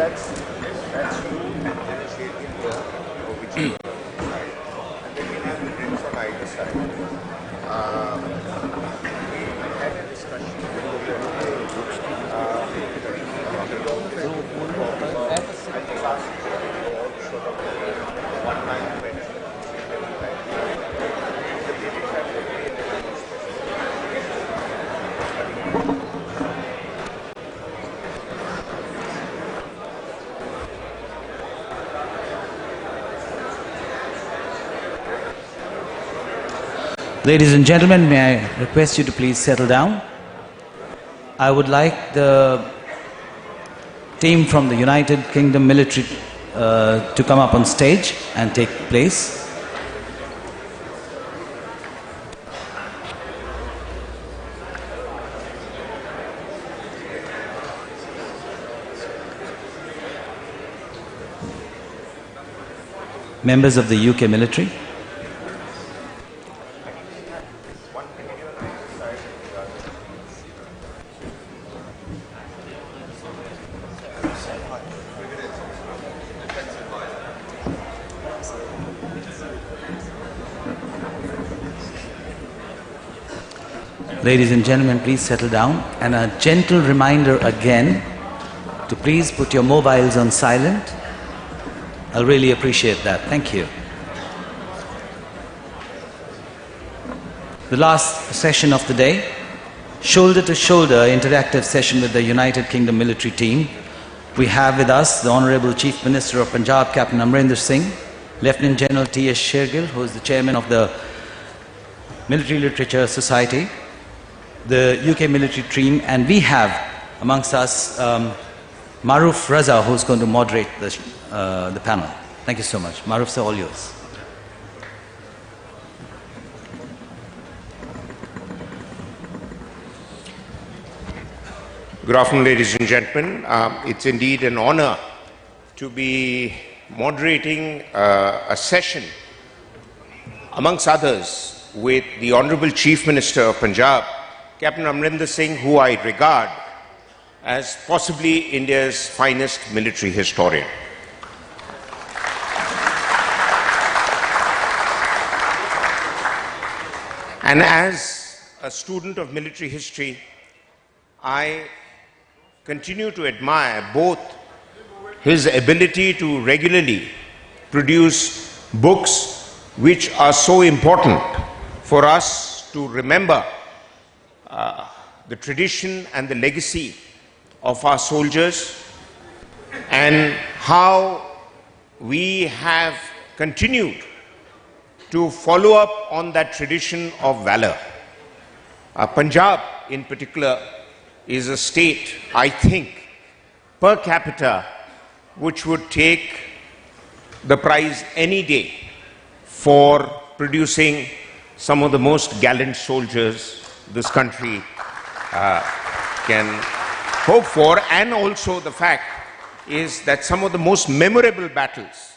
that's you and then a Shergill here, or whichever side. And then we'll have the drinks on either side. We had a discussion with the Ladies and gentlemen, may I request you to please settle down. I would like the team from the United Kingdom military to come up on stage and take place. Members of the UK military. Ladies and gentlemen, please settle down. And a gentle reminder again to please put your mobiles on silent. I'll really appreciate that. Thank you. The last session of the day, shoulder-to-shoulder interactive session with the United Kingdom military team. We have with us the Honourable Chief Minister of Punjab, Captain Amarinder Singh, Lieutenant General T.S. Shergill, who is the Chairman of the Military Literature Society, the UK military team, and we have amongst us Maroof Raza, who's going to moderate the panel. Thank you so much. Maroof, sir, all yours. Good afternoon, ladies and gentlemen. It's indeed an honor to be moderating a session, amongst others, with the Honourable Chief Minister of Punjab, Captain Amarinder Singh, who I regard as possibly India's finest military historian. And as a student of military history, I continue to admire both his ability to regularly produce books which are so important for us to remember the tradition and the legacy of our soldiers, and how we have continued to follow up on that tradition of valor. Punjab in particular is a state, I think, per capita, which would take the prize any day for producing some of the most gallant soldiers this country can hope for. And also the fact is that some of the most memorable battles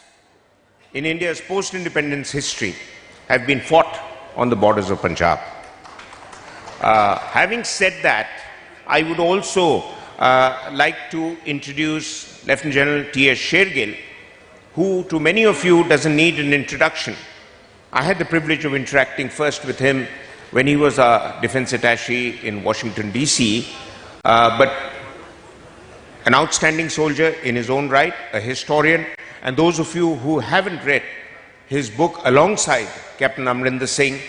in India's post-independence history have been fought on the borders of Punjab. Having said that, I would also like to introduce Lieutenant General T.S. Shergill, who to many of you doesn't need an introduction. I had the privilege of interacting first with him when he was a defense attaché in Washington, D.C., but an outstanding soldier in his own right, a historian, and those of you who haven't read his book alongside Captain Amarinder Singh,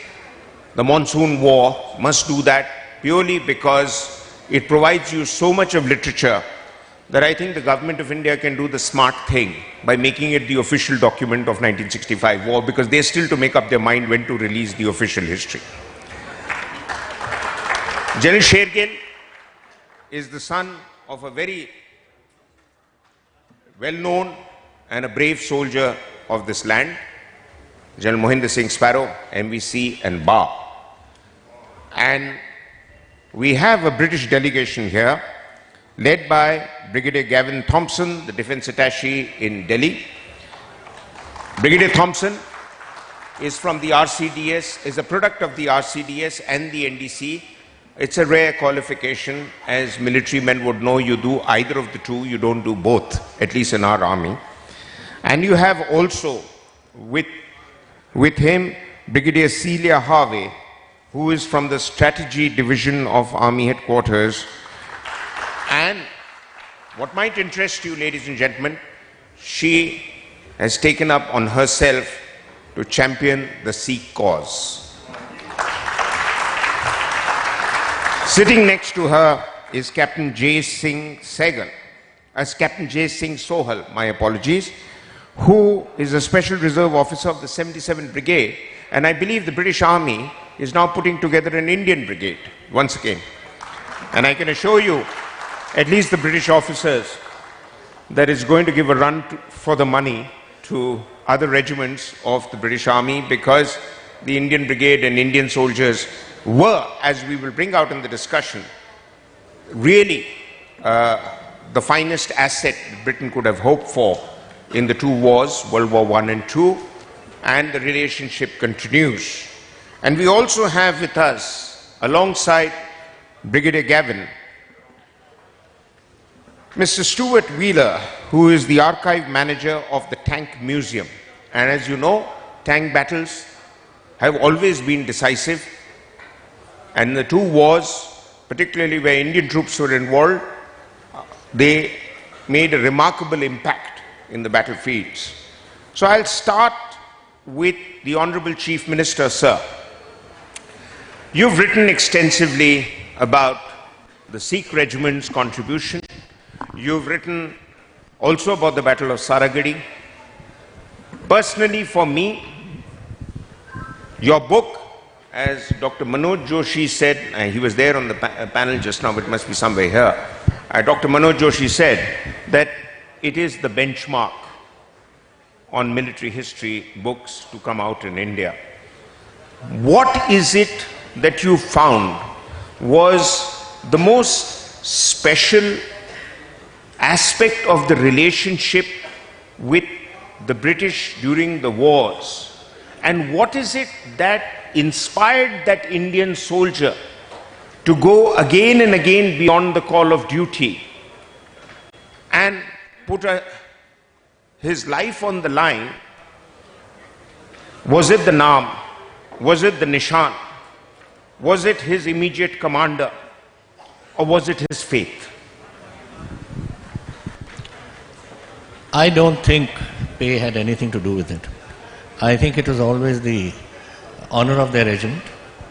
The Monsoon War, must do that, purely because it provides you so much of literature that I think the government of India can do the smart thing by making it the official document of 1965 war, because they're still to make up their mind when to release the official history. General Shergill is the son of a very well-known and a brave soldier of this land, General Mohinder Singh Sparrow, MVC and Bar. And we have a British delegation here, led by Brigadier Gavin Thompson, the Defence Attaché in Delhi. Brigadier Thompson is from the RCDS, is a product of the RCDS and the NDC, It's a rare qualification. As military men would know, you do either of the two, you don't do both, at least in our army. And you have also with him Brigadier Celia Harvey, who is from the Strategy Division of Army Headquarters. And what might interest you, ladies and gentlemen, she has taken up on herself to champion the Sikh cause. Sitting next to her is Captain J. Singh Sehgal, Captain J. Singh Sohal, my apologies, who is a Special Reserve Officer of the 77th Brigade, and I believe the British Army is now putting together an Indian brigade once again. And I can assure you, at least the British officers, that is going to give a run for the money to other regiments of the British Army, because the Indian brigade and Indian soldiers were, as we will bring out in the discussion, really the finest asset Britain could have hoped for in the two wars, World War I and II, and the relationship continues. And we also have with us, alongside Brigadier Gavin, Mr. Stuart Wheeler, who is the archive manager of the Tank Museum. And as you know, tank battles have always been decisive. And the two wars, particularly where Indian troops were involved, they made a remarkable impact in the battlefields. So I'll start with the Honorable Chief Minister, sir. You've written extensively about the Sikh regiment's contribution. You've written also about the Battle of Saragadi. Personally, for me, your book, as Dr. Manoj Joshi said, he was there on the panel just now, but it must be somewhere here. Dr. Manoj Joshi said that it is the benchmark on military history books to come out in India. What is it that you found was the most special aspect of the relationship with the British during the wars? And what is it that inspired that Indian soldier to go again and again beyond the call of duty and put his life on the line? Was it the Naam? Was it the Nishan? Was it his immediate commander? Or was it his faith? I don't think pay had anything to do with it. I think it was always the honor of their regiment,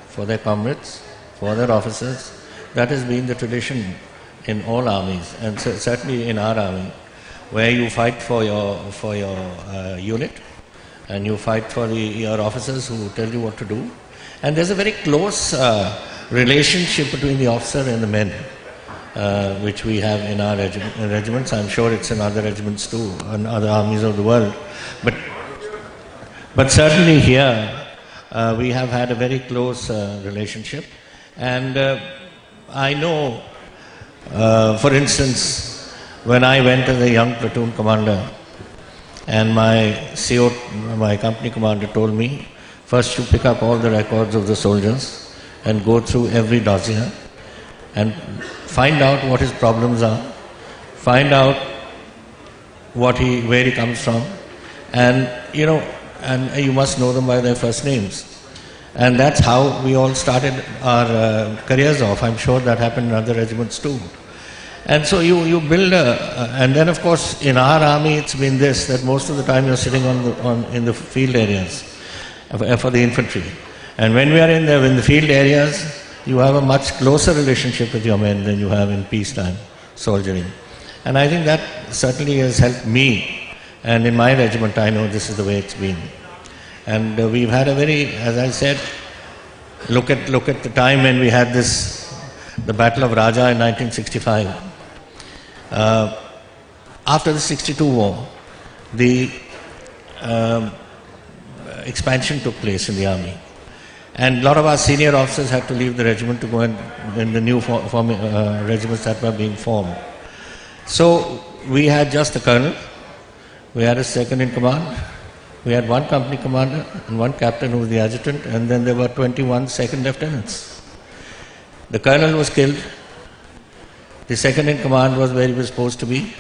for their comrades, for their officers. That has been the tradition in all armies, and certainly in our army, where you fight for your unit, and you fight for your officers who tell you what to do. And there's a very close relationship between the officer and the men, which we have in our regiments. I'm sure it's in other regiments too, and other armies of the world. But certainly here, we have had a very close relationship. And I know, for instance, when I went as a young platoon commander, and my CO, my company commander, told me, first you pick up all the records of the soldiers and go through every dossier and find out what his problems are, find out where he comes from, and and you must know them by their first names. And that's how we all started our careers off. I'm sure that happened in other regiments too. And so you build and then of course in our army it's been this, that most of the time you're sitting in the field areas for the infantry. And when we are in the field areas, you have a much closer relationship with your men than you have in peacetime soldiering. And I think that certainly has helped me. And in my regiment, I know this is the way it's been. And we've had a very, as I said, look at the time when we had the Battle of Raja in 1965. After the 62 war, the expansion took place in the army. And a lot of our senior officers had to leave the regiment to go in the new regiments that were being formed. So we had just the colonel, we had a second in command, we had one company commander and one captain who was the adjutant, and then there were 21 second lieutenants. The colonel was killed. The second in command was where he was supposed to be.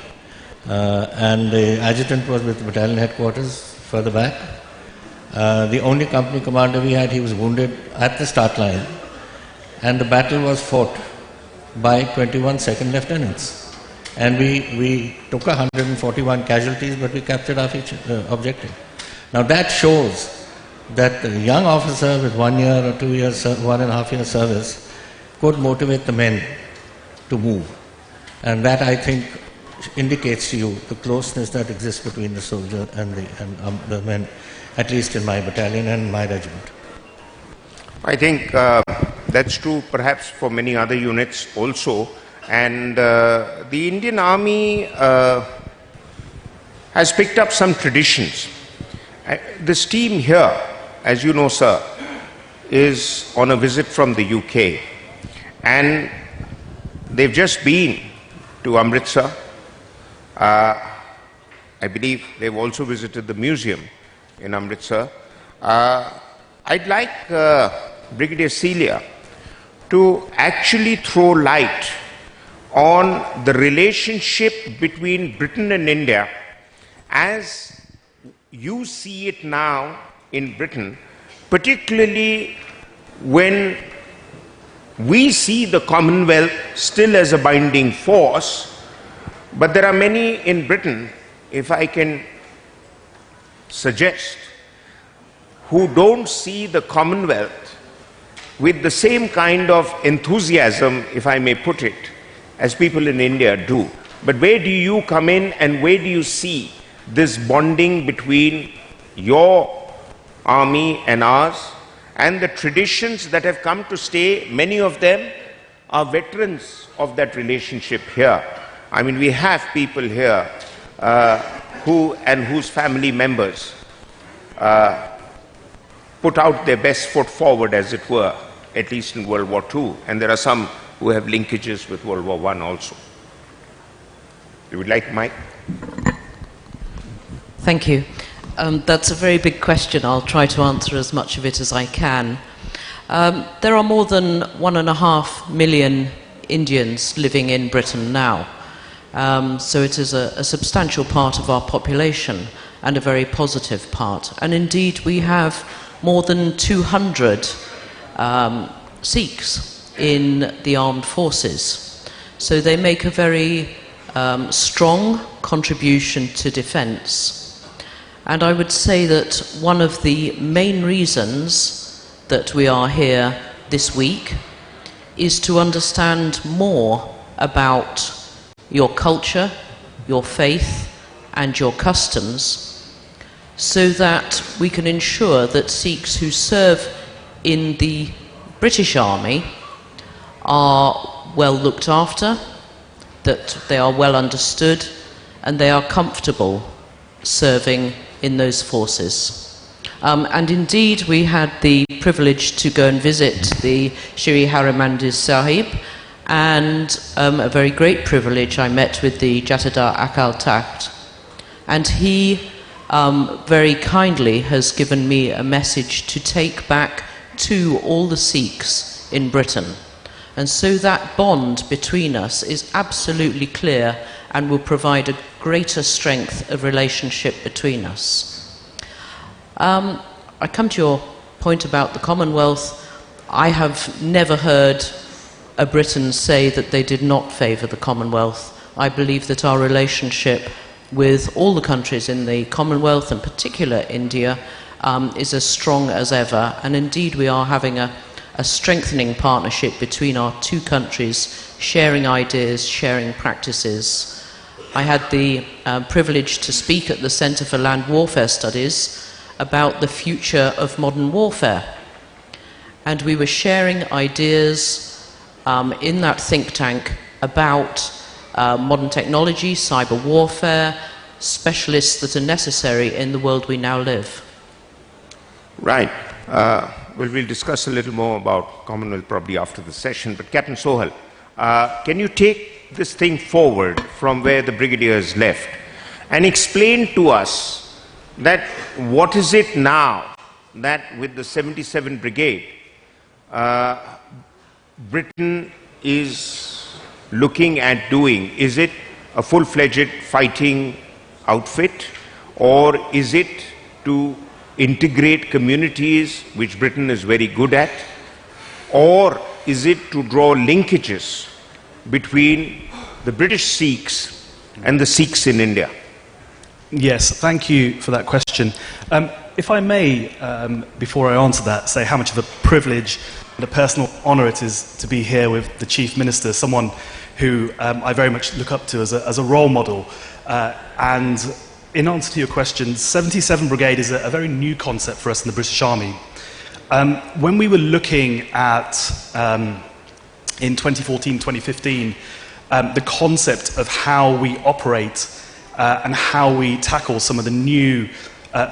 And the adjutant was with the battalion headquarters further back. The only company commander we had, he was wounded at the start line. And the battle was fought by 21 second lieutenants. And we took 141 casualties, but we captured our objective. Now that shows that a young officer with 1 year or 2 years, 1.5 years service could motivate the men to move. And that, I think, indicates to you the closeness that exists between the soldier and the men, at least in my battalion and my regiment. I think that's true perhaps for many other units also. And the Indian Army has picked up some traditions. This team here, as you know, sir, is on a visit from the UK. And they've just been to Amritsar. I believe they've also visited the museum in Amritsar. I'd like Brigadier Celia to actually throw light on the relationship between Britain and India as you see it now in Britain, particularly when we see the Commonwealth still as a binding force, but there are many in Britain, if I can suggest, who don't see the Commonwealth with the same kind of enthusiasm, if I may put it, as people in India do. But where do you come in, and where do you see this bonding between your army and ours, and the traditions that have come to stay? Many of them are veterans of that relationship here. I mean, we have people here whose family members put out their best foot forward, as it were, at least in World War II, and there are some who have linkages with World War I also. You would like Mike? Thank you. That's a very big question. I'll try to answer as much of it as I can. There are more than 1.5 million Indians living in Britain now. So it is a substantial part of our population, and a very positive part. And indeed, we have more than 200 Sikhs in the armed forces. So they make a very strong contribution to defence. And I would say that one of the main reasons that we are here this week is to understand more about your culture, your faith, and your customs, so that we can ensure that Sikhs who serve in the British Army are well looked after, that they are well understood, and they are comfortable serving in those forces. And indeed, we had the privilege to go and visit the Shri Harimandir Sahib, and a very great privilege, I met with the Jatadar Akal Takht, and he very kindly has given me a message to take back to all the Sikhs in Britain. And so that bond between us is absolutely clear and will provide a greater strength of relationship between us. I come to your point about the Commonwealth. I have never heard a Briton say that they did not favour the Commonwealth. I believe that our relationship with all the countries in the Commonwealth, and particular India, is as strong as ever. And indeed, we are having a strengthening partnership between our two countries, sharing ideas, sharing practices. I had the privilege to speak at the Centre for Land Warfare Studies about the future of modern warfare. And we were sharing ideas in that think tank about modern technology, cyber warfare, specialists that are necessary in the world we now live. Right. Well, we'll discuss a little more about Commonwealth probably after the session. But Captain Sohal, can you take this thing forward from where the brigadiers left and explain to us that what is it now that with the 77 Brigade, Britain is looking at doing? Is it a full-fledged fighting outfit, or is it to integrate communities, which Britain is very good at, or is it to draw linkages between the British Sikhs and the Sikhs in India? Yes, thank you for that question. If I may, before I answer that, say how much of a privilege and a personal honour it is to be here with the Chief Minister, someone who I very much look up to as a role model. And in answer to your question, 77 Brigade is a very new concept for us in the British Army. When we were looking at, in 2014, 2015, the concept of how we operate and how we tackle some of the new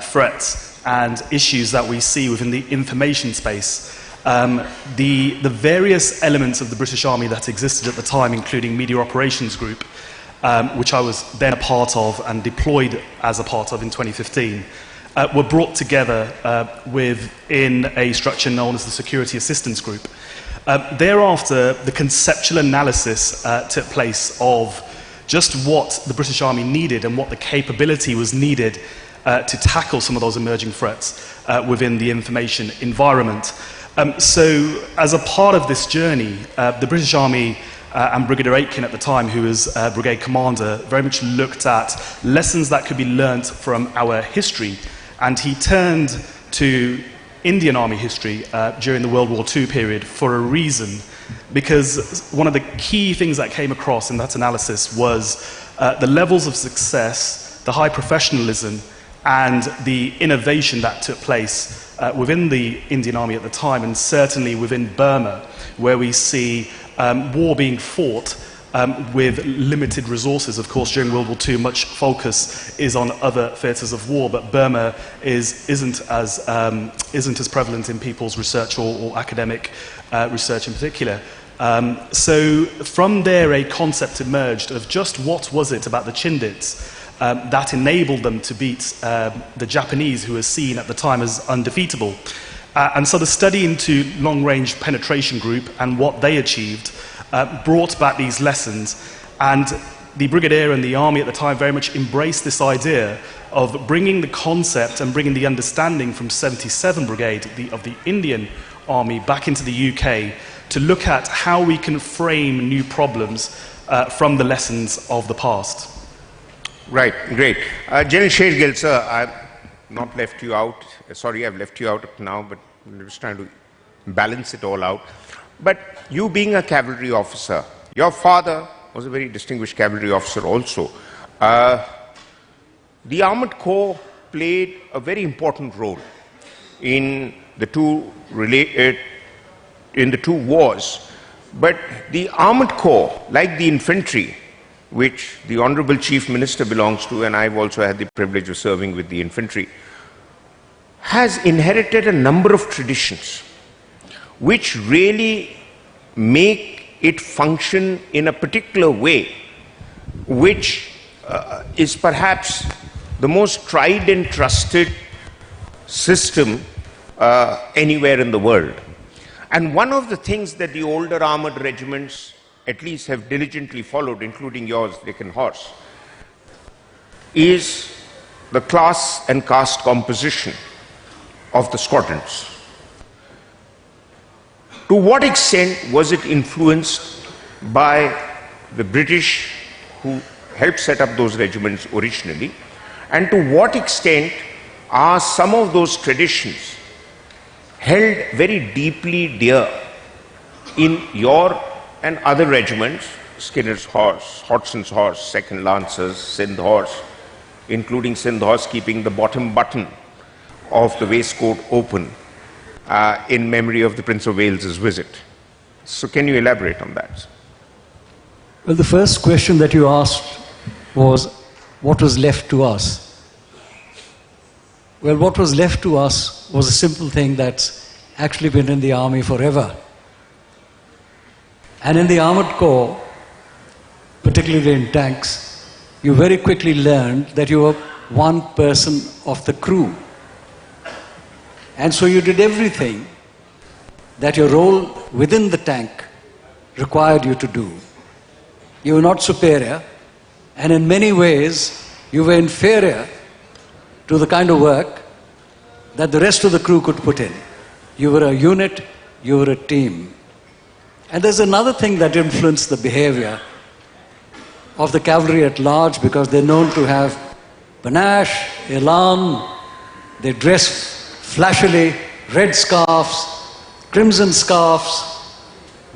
threats and issues that we see within the information space, the various elements of the British Army that existed at the time, including Media Operations Group, which I was then a part of and deployed as a part of in 2015, were brought together within a structure known as the Security Assistance Group. Thereafter, the conceptual analysis took place of just what the British Army needed and what the capability was needed to tackle some of those emerging threats within the information environment. So, as a part of this journey, the British Army and Brigadier Aitken at the time, who was brigade commander, very much looked at lessons that could be learnt from our history, and he turned to Indian Army history during the World War II period for a reason, because one of the key things that came across in that analysis was the levels of success, the high professionalism, and the innovation that took place within the Indian Army at the time, and certainly within Burma, where we see war being fought with limited resources. Of course, during World War II, much focus is on other theatres of war, but Burma isn't as prevalent in people's research or academic research in particular. So from there, a concept emerged of just what was it about the Chindits that enabled them to beat the Japanese, who were seen at the time as undefeatable. And so the study into long-range penetration group and what they achieved brought back these lessons, and the Brigadier and the Army at the time very much embraced this idea of bringing the concept and bringing the understanding from 77 Brigade of the Indian Army back into the UK to look at how we can frame new problems from the lessons of the past. Right, great. General Shergill, sir, I've not left you out. Sorry, I've left you out now, but I'm just trying to balance it all out. But you being a cavalry officer, your father was a very distinguished cavalry officer also. The Armoured Corps played a very important role in the two wars. But the Armoured Corps, like the infantry, which the Honourable Chief Minister belongs to, and I've also had the privilege of serving with the infantry, has inherited a number of traditions which really make it function in a particular way, which is perhaps the most tried and trusted system anywhere in the world. And one of the things that the older armoured regiments at least have diligently followed, including yours, Deccan Horse, is the class and caste composition of the squadrons. To what extent was it influenced by the British who helped set up those regiments originally, and to what extent are some of those traditions held very deeply dear in your and other regiments, Skinner's Horse, Hodson's Horse, 2nd Lancers, Sindh Horse, including Sindh Horse keeping the bottom button of the waistcoat open in memory of the Prince of Wales's visit. So can you elaborate on that? Well, the first question that you asked was, what was left to us? Well, what was left to us was a simple thing that's actually been in the army forever. And in the Armoured Corps, particularly in tanks, you very quickly learned that you were one person of the crew. And so you did everything that your role within the tank required you to do. You were not superior, and in many ways you were inferior to the kind of work that the rest of the crew could put in. You were a unit, you were a team. And there's another thing that influenced the behavior of the cavalry at large, because they're known to have panache, elan, they dress flashily, red scarves, crimson scarves,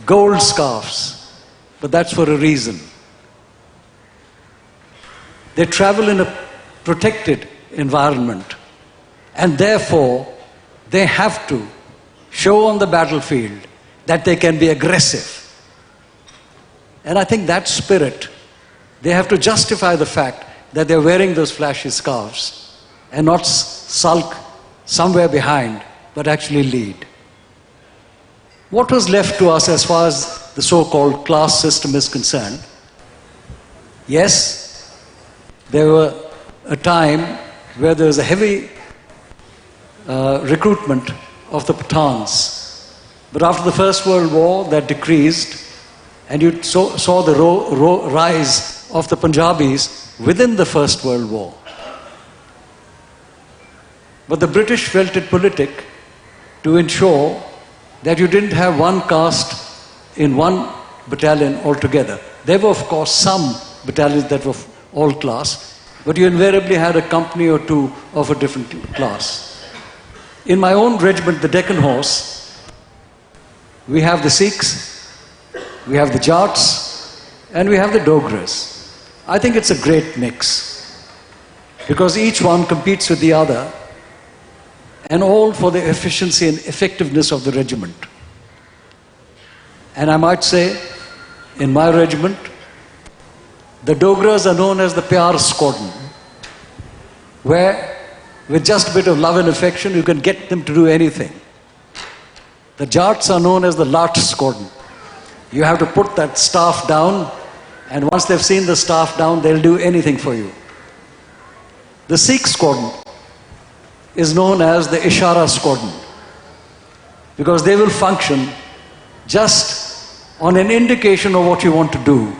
gold scarves, but that's for a reason. They travel in a protected environment, and therefore they have to show on the battlefield that they can be aggressive. And I think that spirit, they have to justify the fact that they're wearing those flashy scarves and not sulk somewhere behind, but actually lead. What was left to us as far as the so-called class system is concerned? Yes, there were a time where there was a heavy recruitment of the Pathans. But after the First World War, that decreased, and you saw the rise of the Punjabis within the First World War. But the British felt it politic to ensure that you didn't have one caste in one battalion altogether. There were, of course, some battalions that were all class, but you invariably had a company or two of a different class. In my own regiment, the Deccan Horse, we have the Sikhs, we have the Jats, and we have the Dogras. I think it's a great mix, because each one competes with the other, and all for the efficiency and effectiveness of the regiment. And I might say, in my regiment, the Dogras are known as the Pyar Squadron, where with just a bit of love and affection you can get them to do anything. The Jats are known as the Lat Squadron. You have to put that staff down, and once they've seen the staff down, they'll do anything for you. The Sikh Squadron is known as the Ishara Squadron, because they will function just on an indication of what you want to do,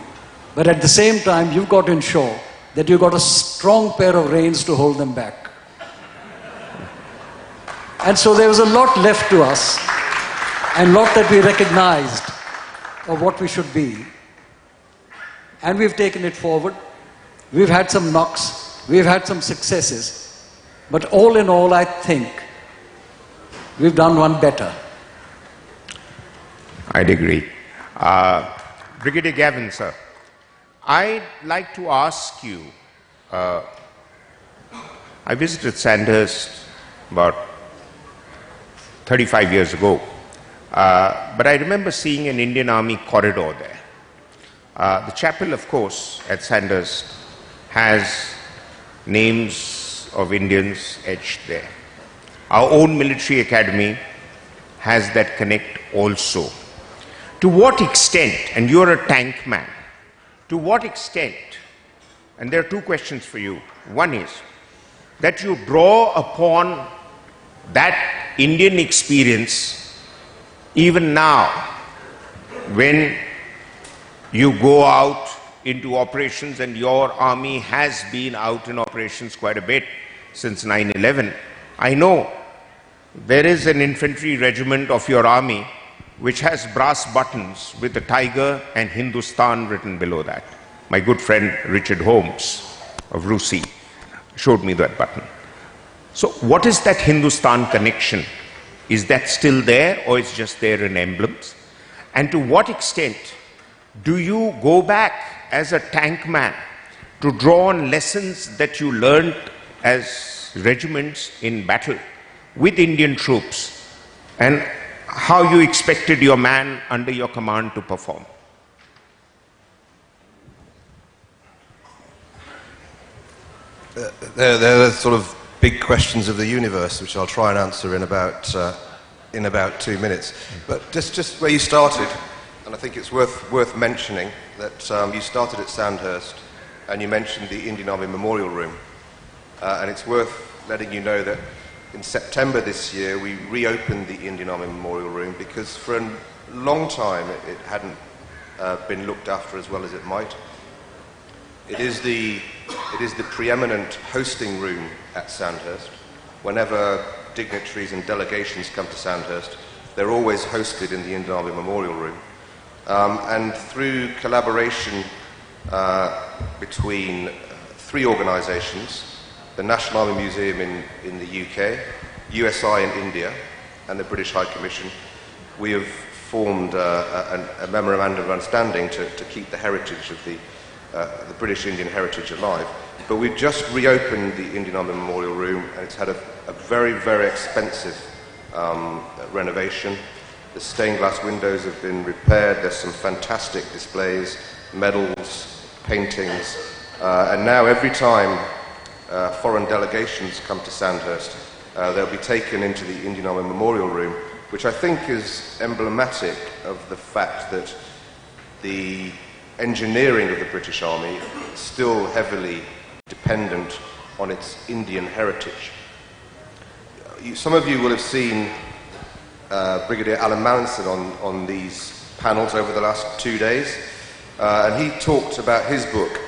but at the same time you've got to ensure that you've got a strong pair of reins to hold them back. And so there was a lot left to us, and a lot that we recognized of what we should be, and we've taken it forward. We've had some knocks, we've had some successes, but all in all, I think we've done one better. I'd agree. Brigadier Gavin, sir, I'd like to ask you, I visited Sandhurst about 35 years ago, but I remember seeing an Indian Army corridor there. The chapel, of course, at Sandhurst has names of Indians etched there. Our own military academy has that connect also. To what extent, and you're a tank man, to what extent, and there are two questions for you. One is that you draw upon that Indian experience even now when you go out into operations, and your army has been out in operations quite a bit since 9/11. I know there is an infantry regiment of your army which has brass buttons with the tiger and Hindustan written below that. My good friend Richard Holmes of Rusi showed me that button. So what is that Hindustan connection? Is that still there, or is just there in emblems? And to what extent do you go back as a tank man to draw on lessons that you learned as regiments in battle with Indian troops, and how you expected your man under your command to perform? There are sort of big questions of the universe, which I'll try and answer in about 2 minutes. But just where you started, and I think it's worth mentioning that you started at Sandhurst, and you mentioned the Indian Army Memorial Room, and it's worth letting you know that in September this year we reopened the Indian Army Memorial Room, because for a long time it hadn't been looked after as well as it might. It is the preeminent hosting room at Sandhurst. Whenever dignitaries and delegations come to Sandhurst, they're always hosted in the Indian Army Memorial Room. And through collaboration between three organisations, the National Army Museum in the UK, USI in India, and the British High Commission, we have formed a memorandum of understanding to keep the heritage of the British Indian heritage alive. But we've just reopened the Indian Army Memorial Room, and it's had a very, very expensive renovation. The stained glass windows have been repaired. There's some fantastic displays, medals, paintings, and now every time foreign delegations come to Sandhurst, they'll be taken into the Indian Army Memorial Room, which I think is emblematic of the fact that the engineering of the British Army is still heavily dependent on its Indian heritage. Some of you will have seen Brigadier Alan Mallinson on these panels over the last 2 days, and he talked about his book,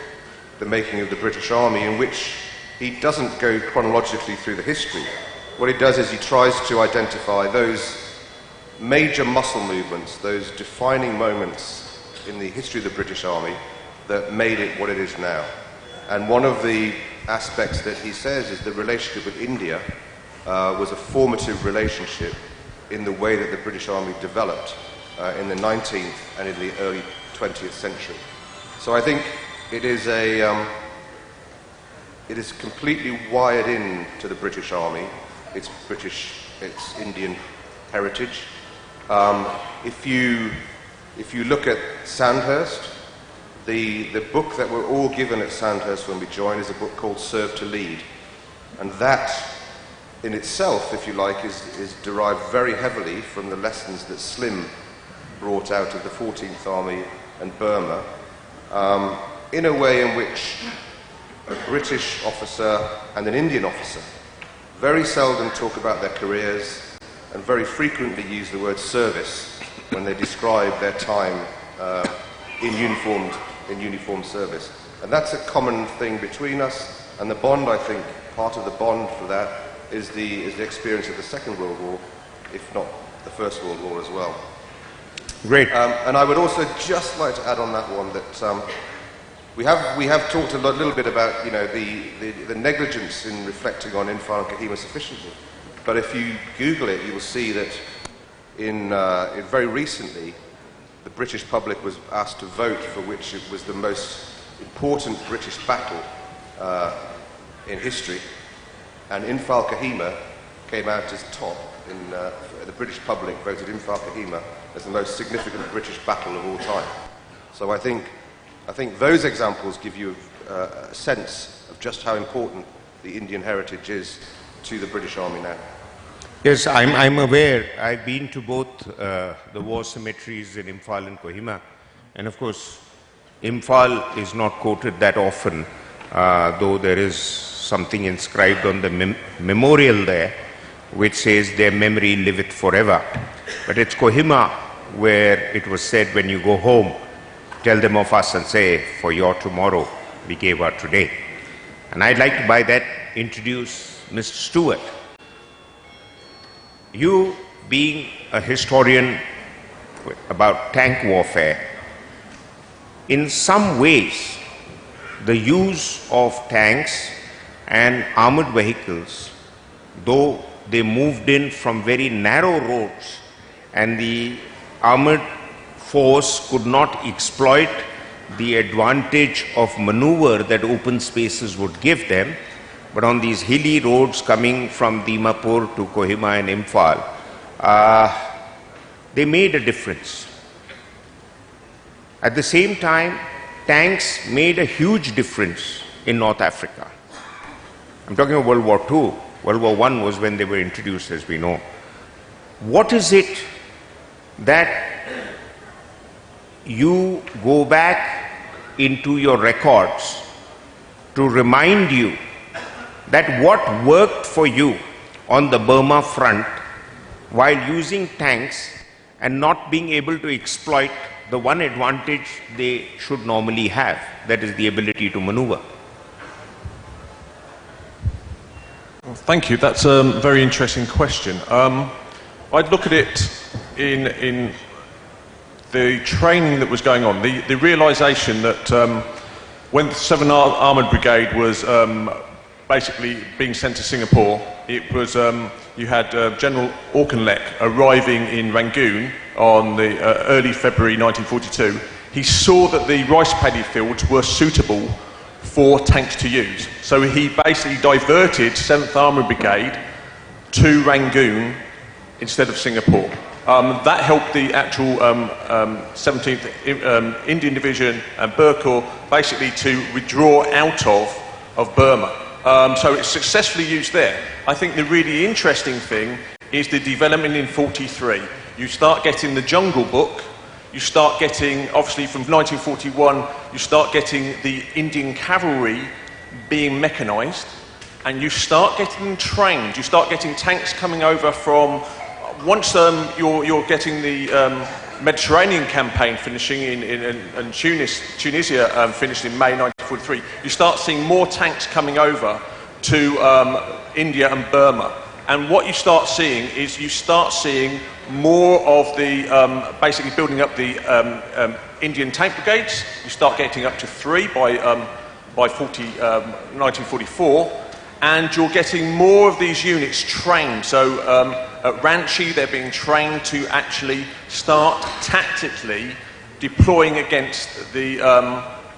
The Making of the British Army, in which he doesn't go chronologically through the history. What he does is he tries to identify those major muscle movements, those defining moments in the history of the British Army that made it what it is now. And one of the aspects that he says is the relationship with India was a formative relationship in the way that the British Army developed in the 19th and in the early 20th century. So I think it is completely wired in to the British Army, its Indian heritage. If you look at Sandhurst, the book that we're all given at Sandhurst when we join is a book called Serve to Lead. And that in itself, if you like, is derived very heavily from the lessons that Slim brought out of the 14th Army and Burma, in a way in which a British officer and an Indian officer very seldom talk about their careers and very frequently use the word service when they describe their time in uniformed service. And that's a common thing between us, and the bond, I think, part of the bond for that is the experience of the Second World War, if not the First World War as well. Great. And I would also just like to add on that one that we have talked a little bit about the negligence in reflecting on Imphal and Kohima sufficiently. But if you Google it, you will see that in very recently, the British public was asked to vote for which it was the most important British battle in history, and Imphal Kohima came out as top. The British public voted Imphal Kohima as the most significant British battle of all time. So I think those examples give you a sense of just how important the Indian heritage is to the British Army now. Yes, I'm aware. I've been to both the war cemeteries in Imphal and Kohima, and of course, Imphal is not quoted that often, though there is something inscribed on the memorial there, which says their memory liveth forever. But it's Kohima where it was said, when you go home, tell them of us and say, for your tomorrow, we gave our today. And I'd like to, by that, introduce Mr. Stewart. You, being a historian about tank warfare, in some ways, the use of tanks and armored vehicles, though they moved in from very narrow roads and the armored force could not exploit the advantage of maneuver that open spaces would give them, but on these hilly roads coming from Dimapur to Kohima and Imphal, they made a difference. At the same time, tanks made a huge difference in North Africa. I'm talking of World War II. World War I was when they were introduced, as we know. What is it that you go back into your records to remind you that what worked for you on the Burma front while using tanks and not being able to exploit the one advantage they should normally have, that is the ability to maneuver? Well, thank you. That's a very interesting question. I'd look at it in the training that was going on, the realisation that when the 7th Armoured Brigade was basically being sent to Singapore, it was you had General Auchinleck arriving in Rangoon on the early February 1942. He saw that the rice paddy fields were suitable for tanks to use. So he basically diverted 7th Armoured Brigade to Rangoon instead of Singapore. That helped the actual 17th Indian Division and Boer Corps basically to withdraw out of Burma. So it's successfully used there. I think the really interesting thing is the development in 43. You start getting the Jungle Book, you start getting, obviously from 1941, you start getting the Indian cavalry being mechanised, and you start getting them trained. You start getting tanks coming over from, once you're getting the Mediterranean campaign finishing in Tunisia finished in May 1943, you start seeing more tanks coming over to India and Burma. And what you start seeing is more of the, basically building up the Indian tank brigades. You start getting up to 3 by 1944. And you're getting more of these units trained. So at Ranchi, they're being trained to actually start tactically deploying against the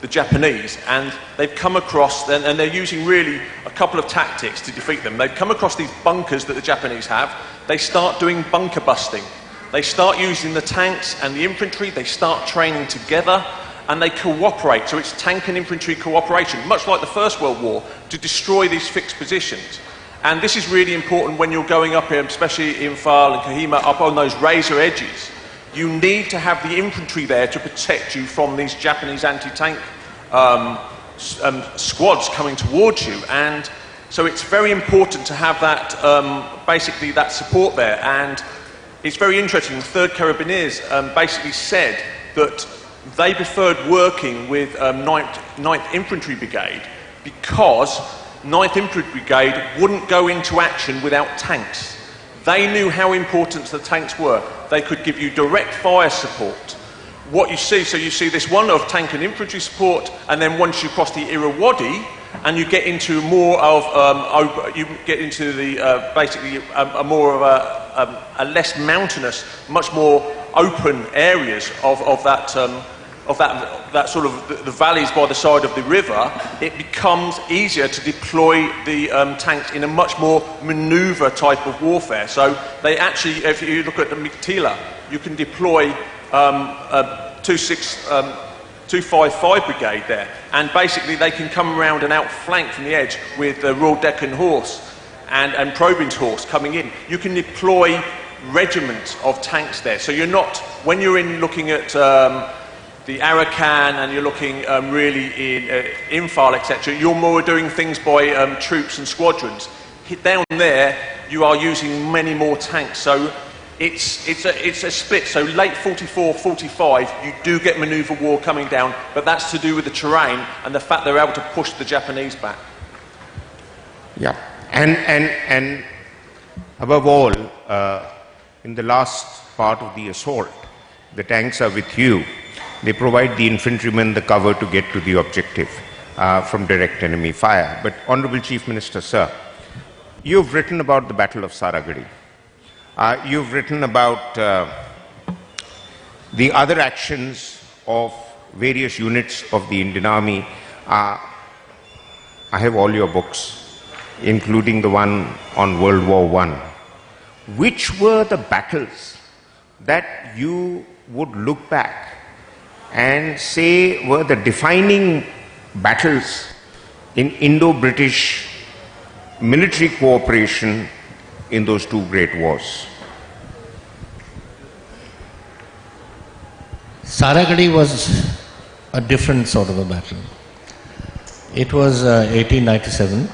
Japanese. And they've come across, and they're using really a couple of tactics to defeat them. They've come across these bunkers that the Japanese have. They start doing bunker busting. They start using the tanks and the infantry. They start training together. And they cooperate, so it's tank and infantry cooperation, much like the First World War, to destroy these fixed positions. And this is really important when you're going up here, especially in Imphal and Kohima, up on those razor edges. You need to have the infantry there to protect you from these Japanese anti-tank squads coming towards you. And so it's very important to have that, basically that support there. And it's very interesting, the 3rd Carabiniers basically said that they preferred working with 9th Infantry Brigade because 9th Infantry Brigade wouldn't go into action without tanks. They knew how important the tanks were. They could give you direct fire support. What you see, so you see this one of tank and infantry support, and then once you cross the Irrawaddy, and you get into more of, you get into the, basically a more of a less mountainous, much more open areas of that sort of the valleys by the side of the river, it becomes easier to deploy the tanks in a much more manoeuvre type of warfare. So they actually, if you look at the Miktila, you can deploy 255 Brigade there, and basically they can come around and outflank from the edge with the Royal Deccan Horse and Probing's Horse coming in. You can deploy regiments of tanks there. So you're not, when you're in looking at the Arakan and you're looking really in Imphal, etc., you're more doing things by troops and squadrons. Down there, you are using many more tanks. So it's a split. So late 44, 45, you do get manoeuvre war coming down, but that's to do with the terrain and the fact they're able to push the Japanese back. Yeah, and above all, in the last part of the assault, the tanks are with you. They provide the infantrymen the cover to get to the objective from direct enemy fire. But Honorable Chief Minister, sir, you've written about the Battle of Saragadi. You've written about the other actions of various units of the Indian Army. I have all your books, including the one on World War I. Which were the battles that you would look back and say were the defining battles in Indo-British military cooperation in those 2 great wars? Saragadi was a different sort of a battle. It was 1897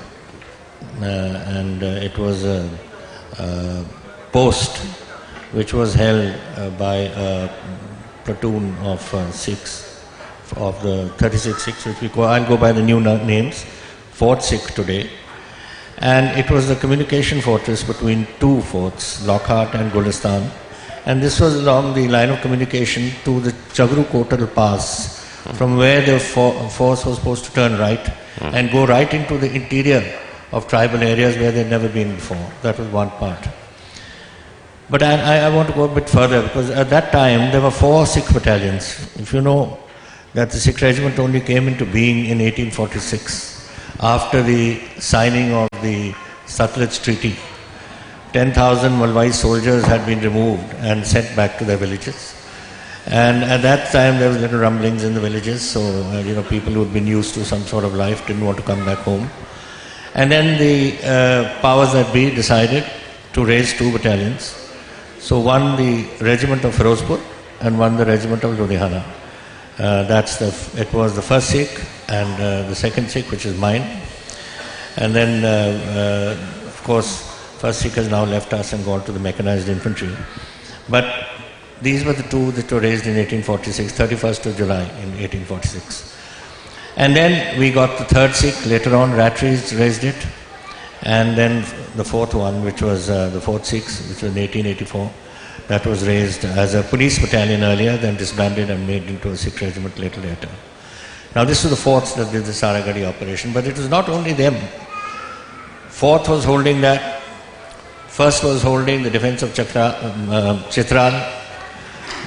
and it was a post which was held by a platoon of Sikhs, of the 36 Sikhs, which we call, I'll go by the new names, 4th Sikh today. And it was the communication fortress between two forts, Lockhart and Gulistan. And this was along the line of communication to the Chagru Kotal Pass, from where the force was supposed to turn right and go right into the interior of tribal areas where they'd never been before. That was one part. But I want to go a bit further, because at that time there were 4 Sikh battalions. If you know that the Sikh regiment only came into being in 1846 after the signing of the Sutlej Treaty. 10,000 Malwai soldiers had been removed and sent back to their villages. And at that time there was little rumblings in the villages, so people who had been used to some sort of life didn't want to come back home. And then the powers that be decided to raise 2 battalions. So one the regiment of Firozpur and one the regiment of Ludhiana. It was the 1st Sikh and the 2nd Sikh, which is mine. And then, of course, 1st Sikh has now left us and gone to the mechanized infantry. But these were the 2 that were raised in 1846, 31st of July in 1846. And then we got the 3rd Sikh, later on Rattries raised it. And then the 4th one, which was the 4th Sikhs, which was in 1884, that was raised as a police battalion earlier, then disbanded and made into a Sikh regiment later. Now this was the 4th that did the Saragadi operation, but it was not only them. 4th was holding that, 1st was holding the defense of Chitral,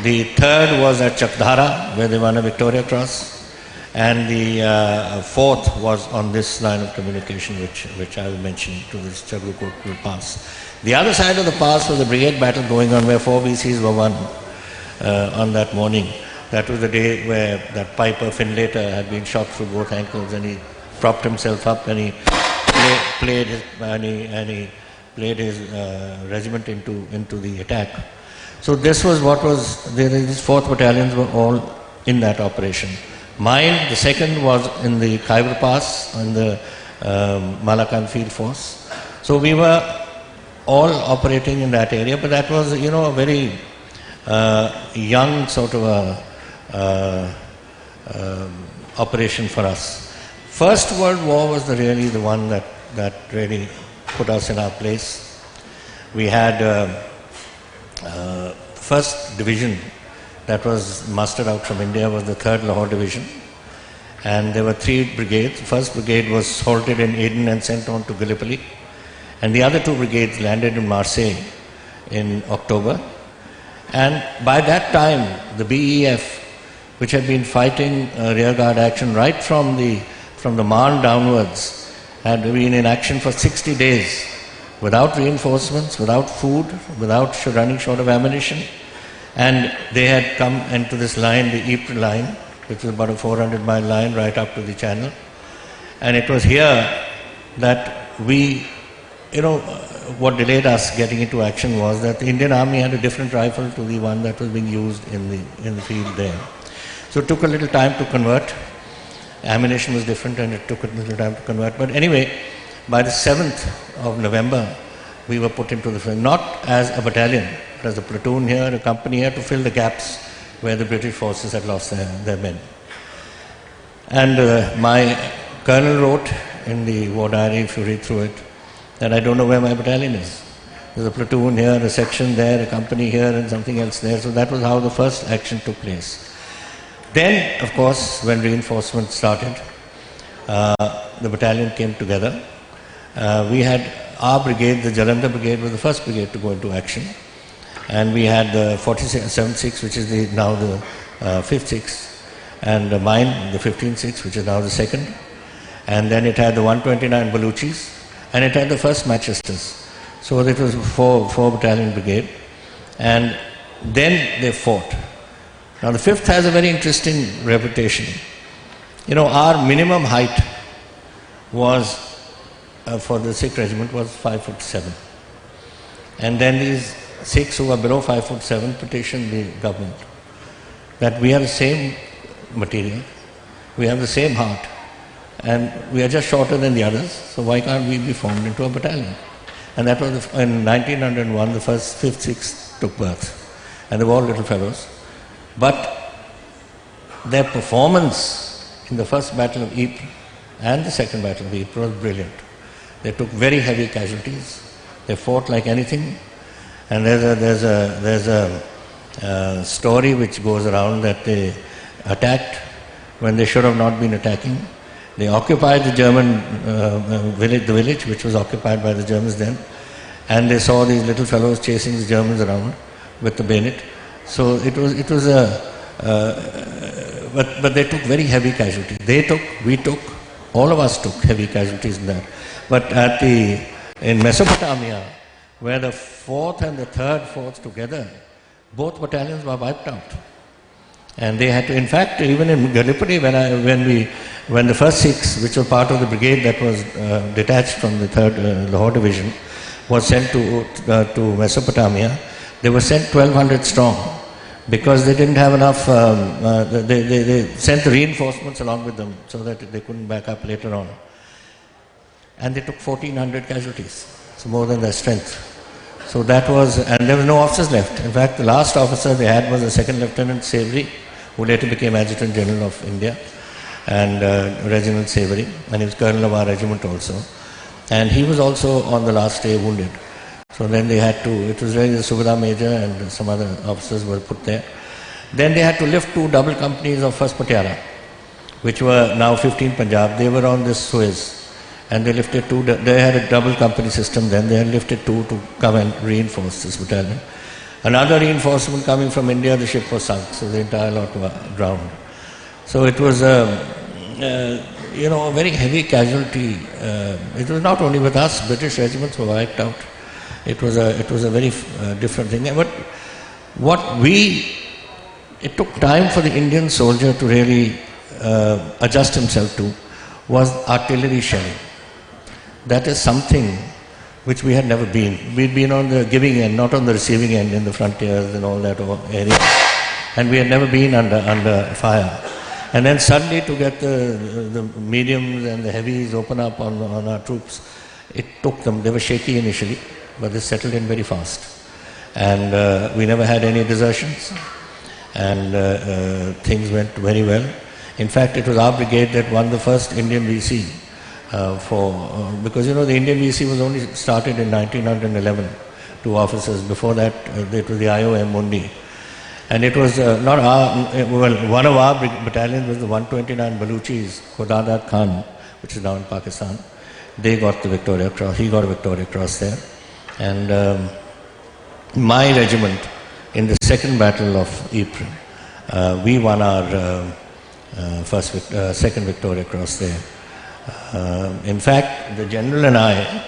the 3rd was at Chakdara, where they won a Victoria Cross, and the 4th was on this line of communication which I will mention, to this Chagru-Kotal Pass. The other side of the pass was a brigade battle going on where 4 VCs were won on that morning. That was the day where that Piper Finlater had been shot through both ankles, and he propped himself up and he played his regiment into the attack. So this was what was, these 4th battalions were all in that operation. Mine, the 2nd, was in the Khyber Pass, in the Malakan Field Force. So we were all operating in that area, but that was, a very young sort of operation for us. First World War was really the one that really put us in our place. We had 1st Division that was mustered out from India was the 3rd Lahore Division, and there were 3 brigades. The 1st Brigade was halted in Aden and sent on to Gallipoli, and the other 2 brigades landed in Marseille in October. And by that time, the BEF, which had been fighting rearguard action right from the Marne downwards, had been in action for 60 days, without reinforcements, without food, without running short of ammunition. And they had come into this line, the Ypres line, which was about a 400-mile line right up to the channel. And it was here that we, what delayed us getting into action was that the Indian Army had a different rifle to the one that was being used in the field there. So it took a little time to convert. Ammunition was different and it took a little time to convert. But anyway, by the 7th of November, we were put into the field, not as a battalion, but as a platoon here, a company here, to fill the gaps where the British forces had lost their men. And my colonel wrote in the war diary, if you read through it, that I don't know where my battalion is. There's a platoon here, a section there, a company here, and something else there. So that was how the first action took place. Then, of course, when reinforcements started, the battalion came together. We had our brigade, the Jalandhar Brigade, was the first brigade to go into action. And we had the 47th Sikhs, which is now the 5th Sikhs, and mine, the 15th Sikhs, which is now the 2nd. And then it had the 129 Baluchis, and it had the 1st Manchesters. So it was a 4 battalion brigade. And then they fought. Now the 5th has a very interesting reputation. Our minimum height was, for the Sikh regiment, was 5'7". And then these Sikhs who were below 5'7" petitioned the government that we have the same material, we have the same heart, and we are just shorter than the others, so why can't we be formed into a battalion? And that was in 1901, the first 5th, 6th took birth, and they were all little fellows. But their performance in the first Battle of Ypres and the second Battle of Ypres was brilliant. They took very heavy casualties. They fought like anything. And there's a story which goes around that they attacked when they should have not been attacking. They occupied the German village which was occupied by the Germans then, and they saw these little fellows chasing the Germans around with the bayonet. So but they took very heavy casualties. We took, all of us took heavy casualties in that. But in Mesopotamia, where the 4th and the 3rd fought together, both battalions were wiped out. And they had to, in fact, even in Gallipoli, when the first Sikhs, which were part of the brigade that was detached from the 3rd Lahore Division, was sent to Mesopotamia, they were sent 1,200 strong because they didn't have enough, they sent the reinforcements along with them so that they couldn't back up later on. And they took 1,400 casualties, so more than their strength. So that was, and there were no officers left. In fact, the last officer they had was a Second Lieutenant Savory, who later became Adjutant General of India, and Reginald Savory, and he was Colonel of our regiment also. And he was also on the last day wounded. So then they had to, it was really the Subedar Major and some other officers were put there. Then they had to lift 2 double companies of 1st Patiala, which were now 15 Punjab. They were on this Suez. And they lifted 2, they had a double company system then, they had lifted 2 to come and reinforce this battalion. Another reinforcement coming from India, the ship was sunk, so the entire lot were drowned. So it was a very heavy casualty. It was not only with us, British regiments were wiped out. It was a very different thing. But it took time for the Indian soldier to really adjust himself to was artillery shelling. That is something which we had never been. We'd been on the giving end, not on the receiving end in the frontiers and all that area. And we had never been under fire. And then suddenly to get the mediums and the heavies open up on our troops, it took them. They were shaky initially, but they settled in very fast. And we never had any desertions. And things went very well. In fact, it was our brigade that won the first Indian VC. Because the Indian VC was only started in 1911, 2 officers. Before that, it was the IOM only. And it was not our, one of our battalions was the 129 Baluchis, Khudadat Khan, which is now in Pakistan. They got the Victoria Cross, he got a Victoria Cross there. And my regiment, in the second battle of Ypres, we won our second Victoria Cross there. In fact, the General and I,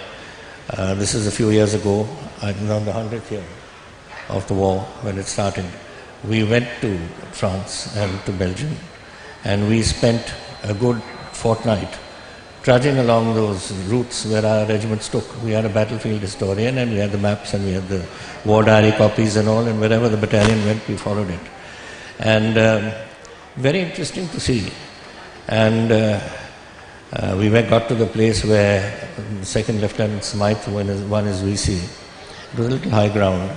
this is a few years ago, on the 100th year of the war when it started, we went to France and to Belgium, and we spent a good fortnight trudging along those routes where our regiments took. We had a battlefield historian and we had the maps and we had the war diary copies and all, and wherever the battalion went, we followed it. And very interesting to see. And we got to the place where Second Lieutenant Smythe won his VC. It was a little high ground.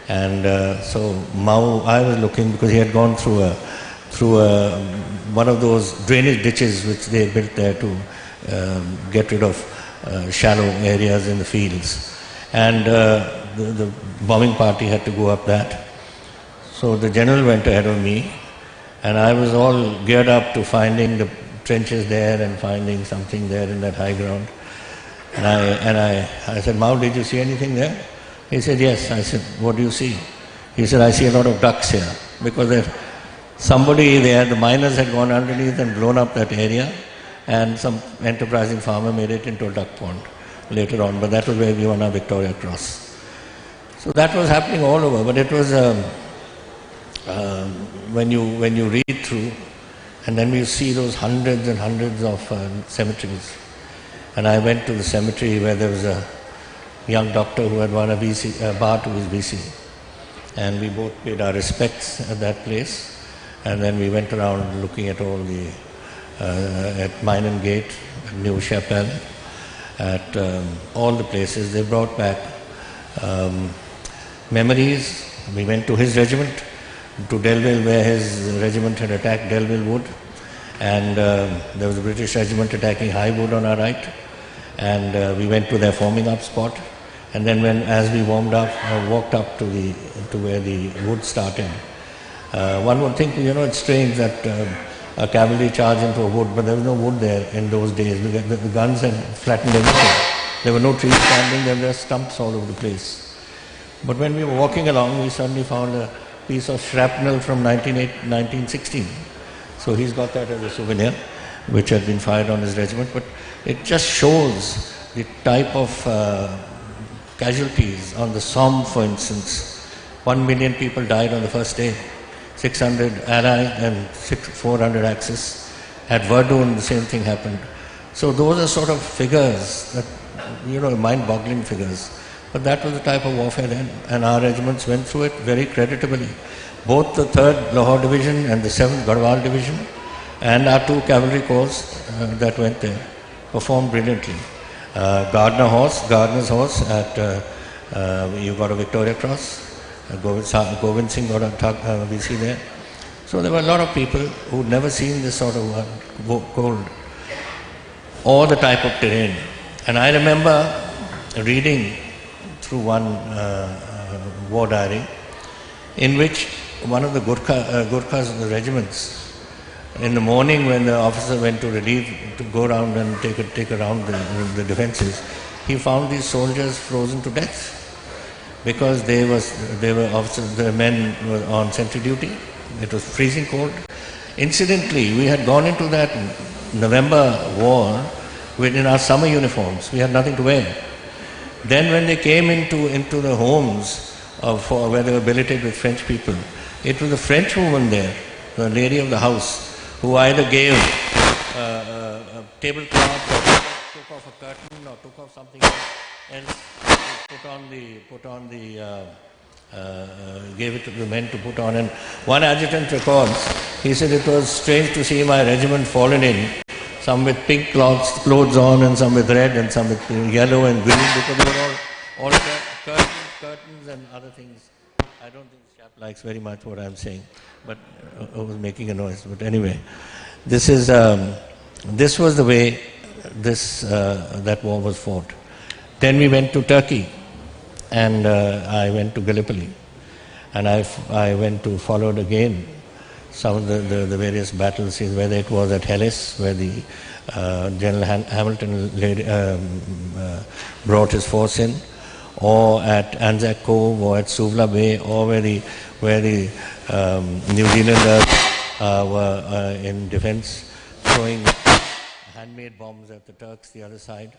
And so Mao, I was looking, because he had gone through one of those drainage ditches which they built there to get rid of shallow areas in the fields. And the bombing party had to go up that. So the general went ahead of me, and I was all geared up to finding the trenches there and finding something there in that high ground. And I said, Mao, did you see anything there? He said, yes. I said, what do you see? He said, I see a lot of ducks here. Because the miners had gone underneath and blown up that area, and some enterprising farmer made it into a duck pond later on. But that was where we won our Victoria Cross. So that was happening all over. But it was, when you read through, and then you see those hundreds and hundreds of cemeteries. And I went to the cemetery where there was a young doctor who had won a bar to his VC. And we both paid our respects at that place. And then we went around looking at all at Minen Gate, at New Chapelle, at all the places. They brought back memories. We went to his regiment, to Delville, where his regiment had attacked Delville Wood, and there was a British regiment attacking High Wood on our right, and we went to their forming up spot, and then as we warmed up, walked up to where the wood started. One would think, it's strange that a cavalry charged into a wood, but there was no wood there in those days. The guns had flattened everything. There were no trees standing, there were stumps all over the place. But when we were walking along, we suddenly found a piece of shrapnel from 1916. So he's got that as a souvenir, which had been fired on his regiment. But it just shows the type of casualties on the Somme, for instance. 1 million people died on the first day. 600 Allied and 400 Axis. At Verdun, the same thing happened. So those are sort of figures that, mind-boggling figures. But that was the type of warfare then, and our regiments went through it very creditably. Both the 3rd Lahore Division and the 7th Garhwal Division and our 2 cavalry corps that went there performed brilliantly. Gardner's horse at, you got a Victoria Cross. Govind Singh got a VC there. So there were a lot of people who'd never seen this sort of cold or the type of terrain. And I remember reading through one war diary in which one of the Gurkhas of the regiments, in the morning when the officer went to go around and take around the defences, he found these soldiers frozen to death because they were officers, the men were on sentry duty. It was freezing cold. Incidentally, we had gone into that November war in our summer uniforms. We had nothing to wear. Then when they came into the homes where they were billeted with French people, it was a French woman there, the lady of the house, who either gave a tablecloth or took off a curtain or took off something else, gave it to the men to put on. And one adjutant records, he said, it was strange to see my regiment fallen in, some with pink clothes on and some with red and some with yellow and green, because they were all curtains and other things. I don't think the chap likes very much what I'm saying, but I was making a noise. But anyway, this was the way that war was fought. Then we went to Turkey, and I went to Gallipoli, and I went to followed again some of the various battles, whether it was at Helles, where the General Hamilton brought his force in, or at Anzac Cove, or at Suvla Bay, or where the New Zealanders were in defense, throwing handmade bombs at the Turks the other side,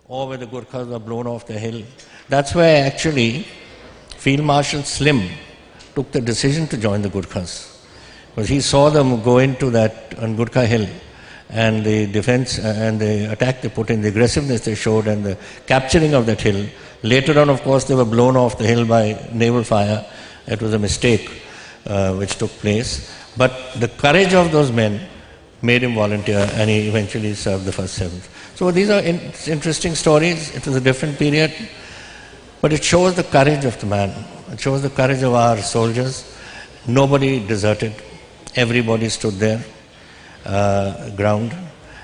or where the Gurkhas were blown off the hill. That's where actually Field Marshal Slim took the decision to join the Gurkhas, because he saw them go into that on Gurkha Hill, and the defense and the attack they put in, the aggressiveness they showed, and the capturing of that hill. Later on, of course, they were blown off the hill by naval fire. It was a mistake which took place. But the courage of those men made him volunteer, and he eventually served the first 7th. So these are interesting stories. It was a different period, but it shows the courage of the man. It shows the courage of our soldiers. Nobody deserted. Everybody stood their ground,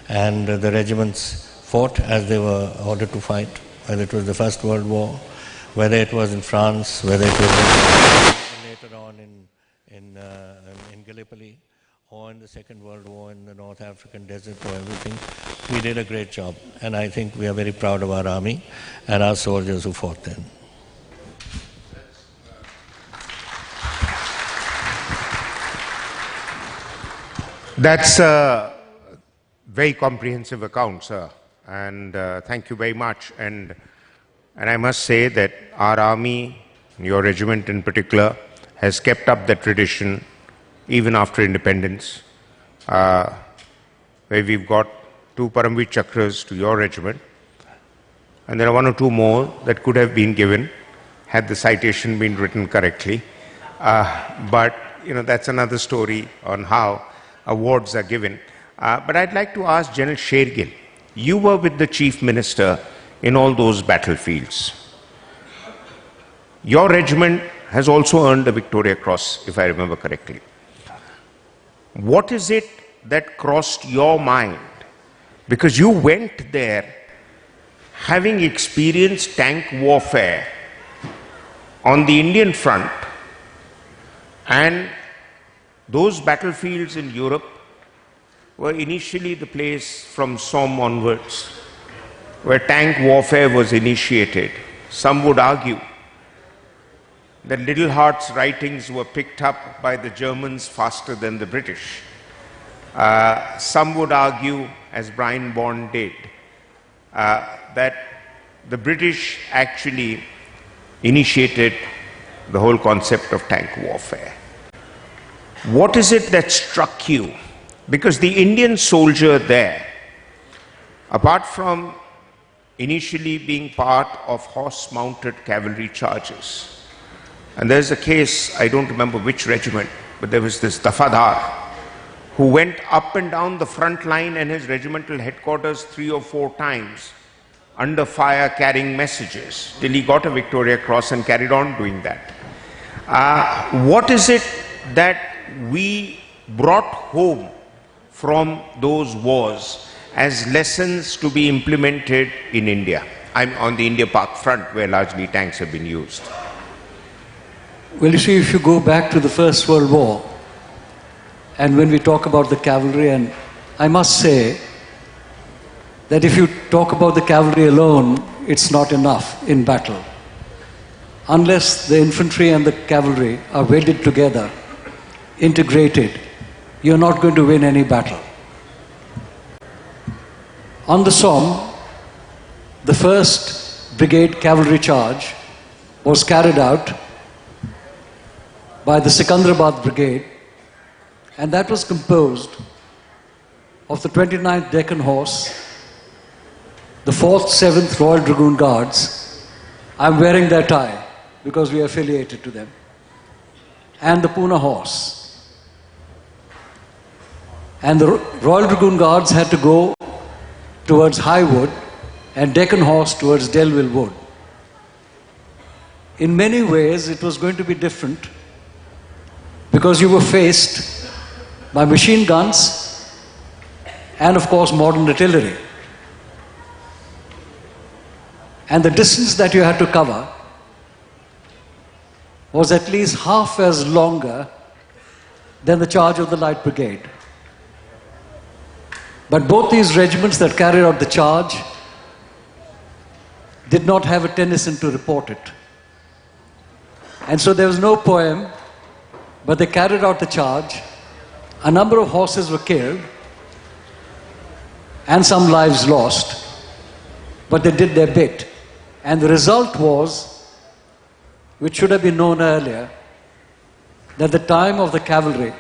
and the regiments fought as they were ordered to fight, whether it was the First World War, whether it was in France, whether it was later on in Gallipoli, or in the Second World War in the North African desert, or everything. We did a great job, and I think we are very proud of our army and our soldiers who fought then. That's a very comprehensive account, sir, and thank you very much. And I must say that our army, your regiment in particular, has kept up that tradition even after independence, where we've got 2 Paramveer Chakras to your regiment, and there are 1 or 2 more that could have been given had the citation been written correctly. But that's another story on how awards are given. But I'd like to ask General Shergill, you were with the Chief Minister in all those battlefields. Your regiment has also earned the Victoria Cross, if I remember correctly. What is it that crossed your mind? Because you went there having experienced tank warfare on the Indian front, and those battlefields in Europe were initially the place from Somme onwards where tank warfare was initiated. Some would argue that Little Hart's writings were picked up by the Germans faster than the British. Some would argue, as Brian Bond did, that the British actually initiated the whole concept of tank warfare. What is it that struck you? Because the Indian soldier there, apart from initially being part of horse-mounted cavalry charges, and there's a case, I don't remember which regiment, but there was this Dafadar who went up and down the front line and his regimental headquarters 3 or 4 times under fire carrying messages till he got a Victoria Cross and carried on doing that. What is it that we brought home from those wars as lessons to be implemented in India? I'm on the India-Pak front where largely tanks have been used. Well, you see, if you go back to the First World War, and when we talk about the cavalry, and I must say that if you talk about the cavalry alone, it's not enough in battle. Unless the infantry and the cavalry are welded together, integrated, you're not going to win any battle. On the Somme, the 1st Brigade cavalry charge was carried out by the Sikandrabad Brigade, and that was composed of the 29th Deccan Horse, the 4th, 7th Royal Dragoon Guards. I'm wearing their tie because we are affiliated to them, and the Poona Horse. And the Royal Dragoon Guards had to go towards Highwood and Deccan Horse towards Delville Wood. In many ways, it was going to be different because you were faced by machine guns and, of course, modern artillery. And the distance that you had to cover was at least half as longer than the charge of the Light Brigade. But both these regiments that carried out the charge did not have a Tennyson to report it. And so there was no poem, but they carried out the charge. A number of horses were killed and some lives lost, but they did their bit. And the result was, which should have been known earlier, that the time of the cavalry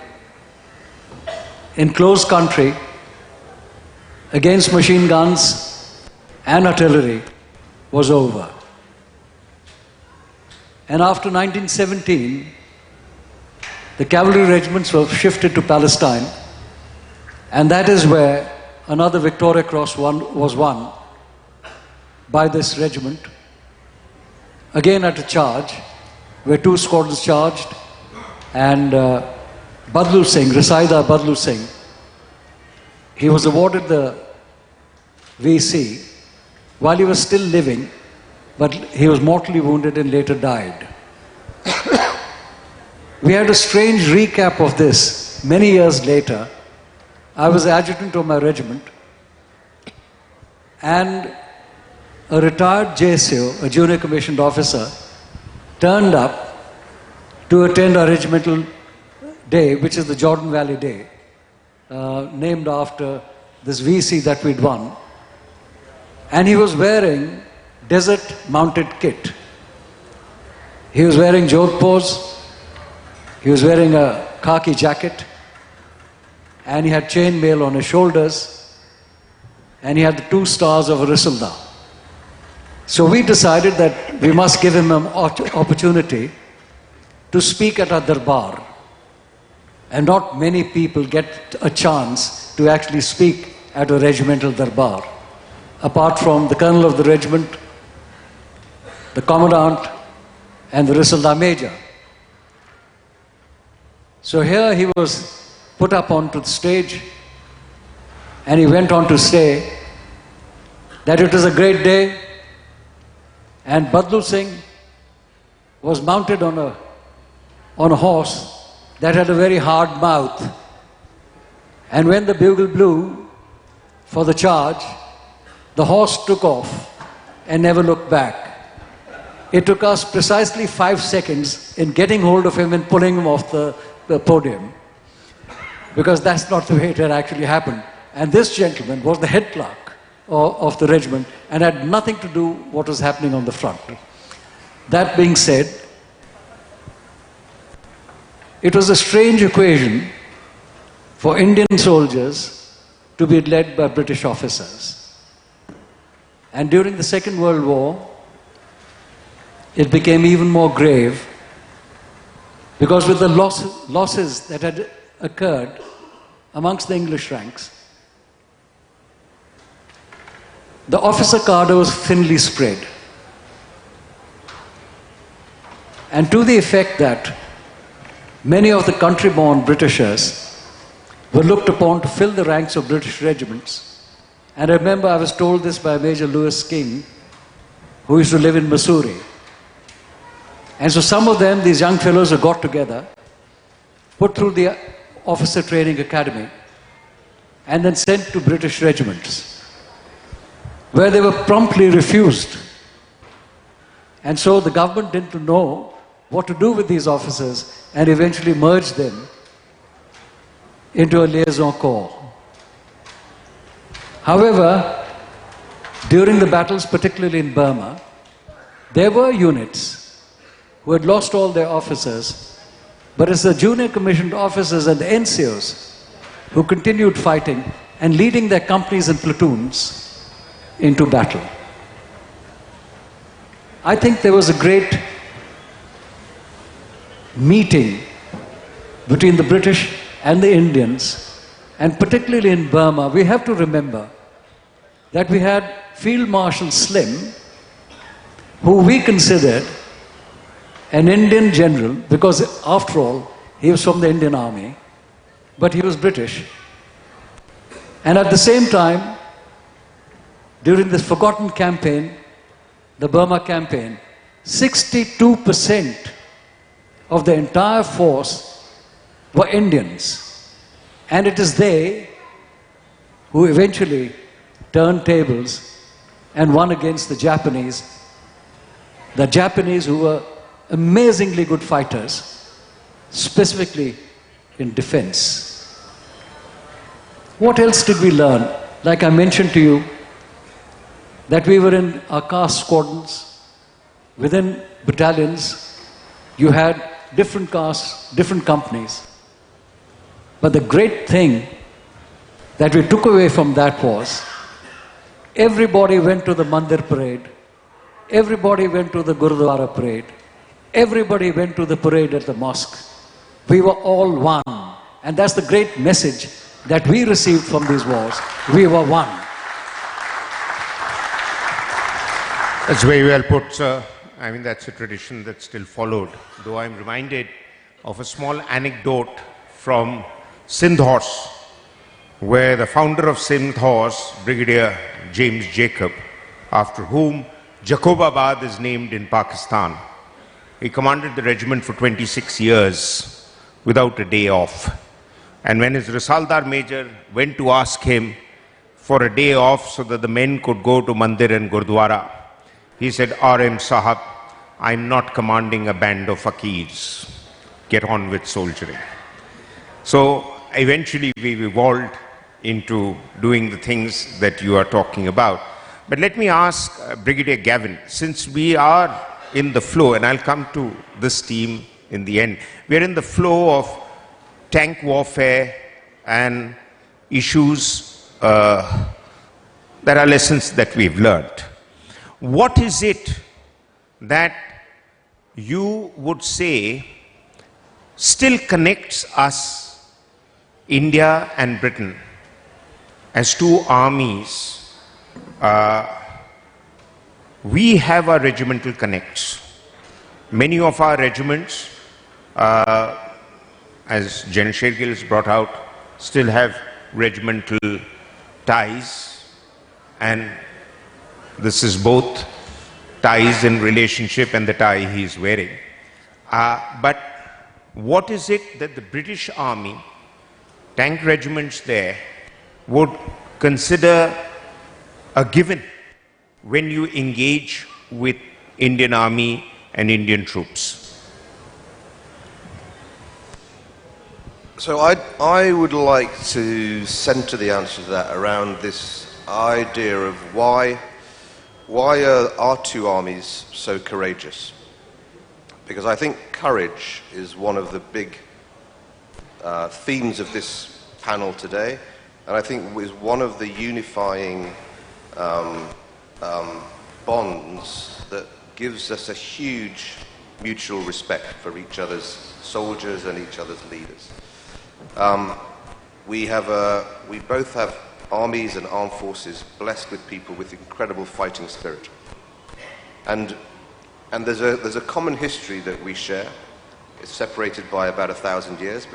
in close country against machine guns and artillery was over. And after 1917, the cavalry regiments were shifted to Palestine, and that is where another Victoria Cross was won by this regiment, again at a charge, where 2 squadrons charged, and Badlu Singh, Rasaida Badlu Singh, he was awarded the VC while he was still living, but he was mortally wounded and later died. We had a strange recap of this many years later. I was adjutant of my regiment, and a retired JSO, a junior commissioned officer, turned up to attend our regimental day, which is the Jordan Valley Day, named after this VC that we'd won. And he was wearing desert mounted kit. He was wearing jodhpurs, he was wearing a khaki jacket, and he had chain mail on his shoulders, and he had the 2 stars of a Risalda. So we decided that we must give him an opportunity to speak at our darbar. And not many people get a chance to actually speak at a regimental darbar, apart from the colonel of the regiment, the commandant, and the Risalda major. So here he was put up onto the stage, and he went on to say that it was a great day, and Badlu Singh was mounted on a horse that had a very hard mouth. And when the bugle blew for the charge, the horse took off and never looked back. It took us precisely 5 seconds in getting hold of him and pulling him off the podium, because that's not the way it had actually happened. And this gentleman was the head clerk of the regiment and had nothing to do with what was happening on the front. That being said, it was a strange equation for Indian soldiers to be led by British officers. And during the Second World War, it became even more grave, because with the losses that had occurred amongst the English ranks, the officer cadre was thinly spread. And to the effect that many of the country-born Britishers were looked upon to fill the ranks of British regiments. And I remember I was told this by Major Lewis King, who used to live in Missouri. And so some of them, these young fellows, who got together, put through the officer training academy, and then sent to British regiments, where they were promptly refused. And so the government didn't know what to do with these officers, and eventually merged them into a liaison corps. However, during the battles, particularly in Burma, there were units who had lost all their officers, but it's the junior commissioned officers and the NCOs who continued fighting and leading their companies and platoons into battle. I think there was a great meeting between the British and the Indians, and particularly in Burma. We have to remember that we had Field Marshal Slim, who we considered an Indian general, because after all, he was from the Indian Army, but he was British. And at the same time, during this forgotten campaign, the Burma campaign, 62% of the entire force were Indians. And it is they who eventually turned tables and won against the Japanese who were amazingly good fighters, specifically in defense. What else did we learn? Like I mentioned to you, that we were in our caste squadrons. Within battalions, you had different castes, different companies. But the great thing that we took away from that was, everybody went to the Mandir parade, everybody went to the Gurudwara parade, everybody went to the parade at the mosque. We were all one. And that's the great message that we received from these wars. We were one. That's very well put, sir. I mean, that's a tradition that's still followed. Though I'm reminded of a small anecdote from Sindh Horse, where the founder of Sindh Horse, Brigadier James Jacob, after whom Jacobabad is named in Pakistan, he commanded the regiment for 26 years without a day off. And when his Risaldar Major went to ask him for a day off so that the men could go to Mandir and Gurdwara, he said, RM Sahab, I'm not commanding a band of fakirs. Get on with soldiering. So eventually we evolved into doing the things that you are talking about. But let me ask Brigadier Gavin, since we are in the flow, and I'll come to this team in the end, we are in the flow of tank warfare and issues, there are lessons that we've learned. What is it that you would say still connects us, India and Britain, as two armies? We have our regimental connects. Many of our regiments as General Shergill has brought out, still have regimental ties, and this is both ties in relationship and the tie he is wearing. But what is it that the British Army, tank regiments there, would consider a given when you engage with Indian Army and Indian troops? So I would like to center the answer to that around this idea of why are our two armies so courageous? Because I think courage is one of the big themes of this panel today, and I think is one of the unifying bonds that gives us a huge mutual respect for each other's soldiers and each other's leaders. We both have armies and armed forces blessed with people with incredible fighting spirit, and there's a common history that we share. It's separated by about 1,000 years,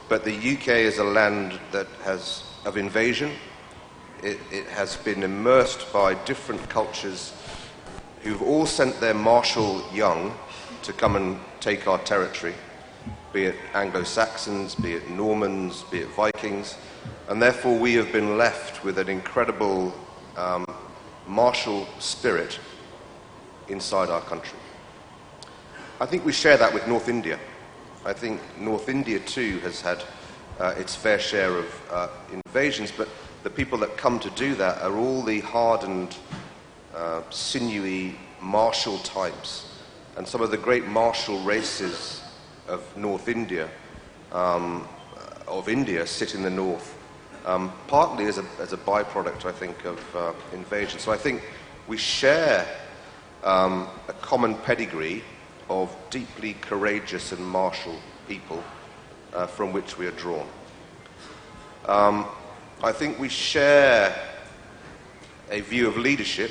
but the UK is a land that has of invasion. It has been immersed by different cultures who've all sent their martial young to come and take our territory, be it Anglo-Saxons, be it Normans, be it Vikings, and therefore we have been left with an incredible martial spirit inside our country. I think we share that with North India. I think North India too has had its fair share of invasions, but the people that come to do that are all the hardened, sinewy martial types. And some of the great martial races of North India, sit in the north, partly as a byproduct, I think, of invasion. So I think we share a common pedigree of deeply courageous and martial people from which we are drawn. I think we share a view of leadership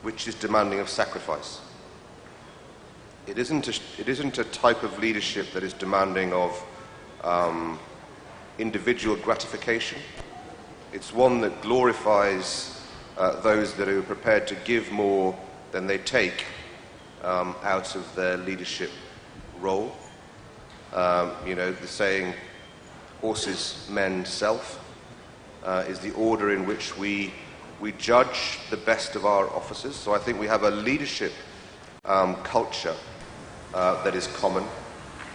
which is demanding of sacrifice. It isn't a type of leadership that is demanding of individual gratification. It's one that glorifies those that are prepared to give more than they take out of their leadership role. The saying, horses, men, self, is the order in which we judge the best of our officers. So I think we have a leadership culture that is common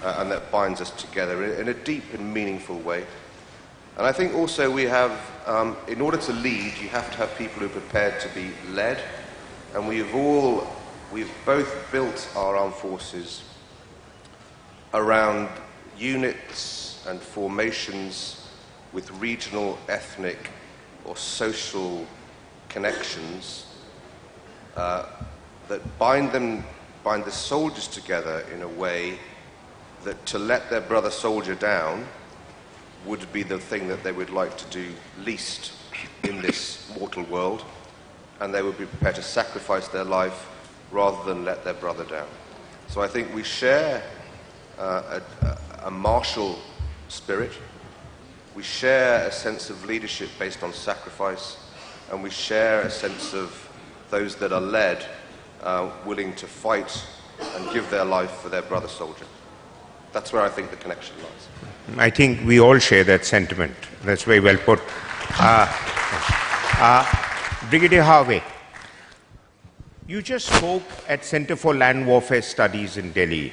and that binds us together in a deep and meaningful way. And I think also we have, in order to lead, you have to have people who are prepared to be led. And we've both built our armed forces around units and formations with regional, ethnic, or social connections that bind the soldiers together in a way that to let their brother soldier down would be the thing that they would like to do least in this mortal world, and they would be prepared to sacrifice their life rather than let their brother down. So I think we share a martial spirit, we share a sense of leadership based on sacrifice, and we share a sense of those that are led willing to fight and give their life for their brother soldier. That's where I think the connection lies. I think we all share that sentiment. That's very well put. Brigadier Harvey, you just spoke at Center for Land Warfare Studies in Delhi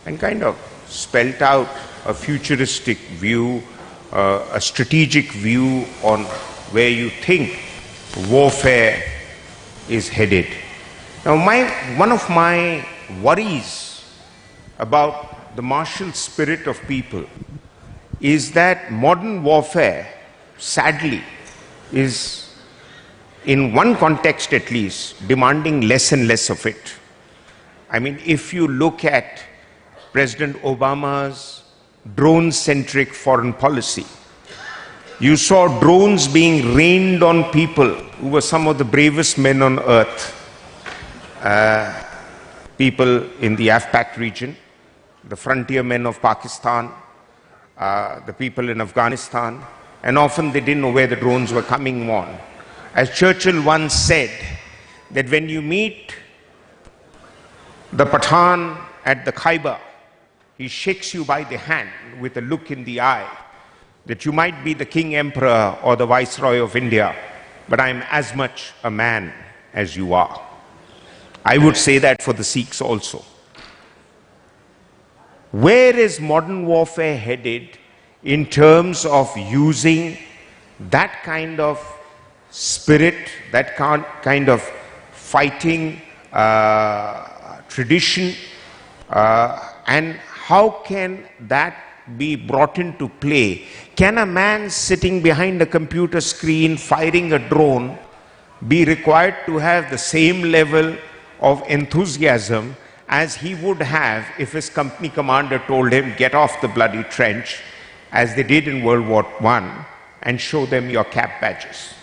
and kind of spelt out a futuristic view, a strategic view on where you think warfare is headed. Now, one of my worries about the martial spirit of people is that modern warfare, sadly, is, in one context at least, demanding less and less of it. I mean, if you look at President Obama's drone-centric foreign policy, you saw drones being rained on people who were some of the bravest men on earth. People in the AFPAC region, the frontier men of Pakistan, the people in Afghanistan, and often they didn't know where the drones were coming on. As Churchill once said, that when you meet the Pathan at the Khyber, he shakes you by the hand with a look in the eye that you might be the King Emperor or the Viceroy of India, but I'm as much a man as you are. I would say that for the Sikhs also. Where is modern warfare headed in terms of using that kind of spirit, that kind of fighting tradition, and how can that be brought into play? Can a man sitting behind a computer screen firing a drone be required to have the same level of enthusiasm as he would have if his company commander told him, get off the bloody trench, as they did in World War I, and show them your cap badges?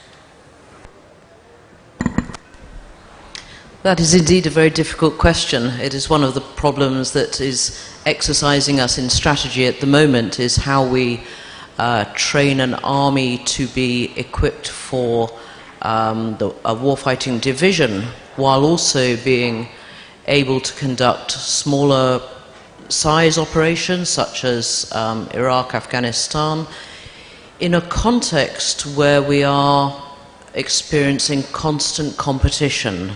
That is indeed a very difficult question. It is one of the problems that is exercising us in strategy at the moment, is how we train an army to be equipped for a warfighting division, while also being able to conduct smaller size operations such as Iraq, Afghanistan, in a context where we are experiencing constant competition,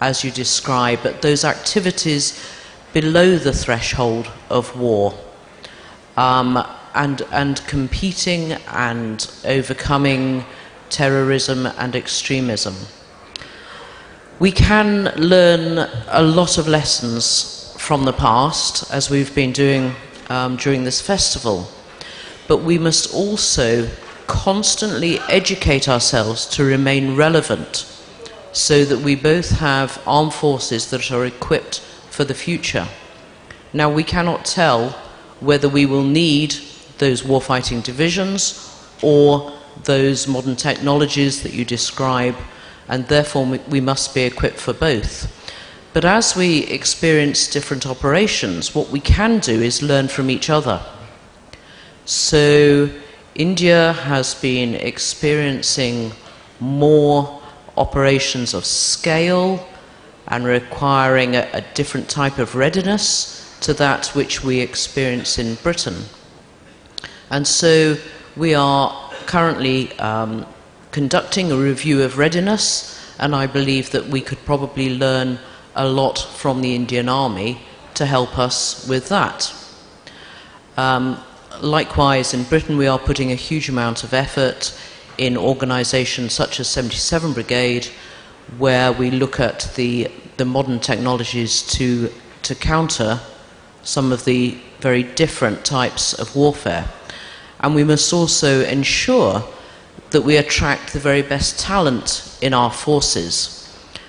as you describe, but those activities below the threshold of war, and competing and overcoming terrorism and extremism. We can learn a lot of lessons from the past, as we've been doing during this festival, but we must also constantly educate ourselves to remain relevant, so that we both have armed forces that are equipped for the future. Now, we cannot tell whether we will need those warfighting divisions or those modern technologies that you describe, and therefore we must be equipped for both. But as we experience different operations, what we can do is learn from each other. So India has been experiencing more operations of scale and requiring a different type of readiness to that which we experience in Britain. And so we are currently conducting a review of readiness, and I believe that we could probably learn a lot from the Indian Army to help us with that. Likewise, in Britain, we are putting a huge amount of effort in organisations such as 77 Brigade, where we look at the modern technologies to counter some of the very different types of warfare. And we must also ensure that we attract the very best talent in our forces.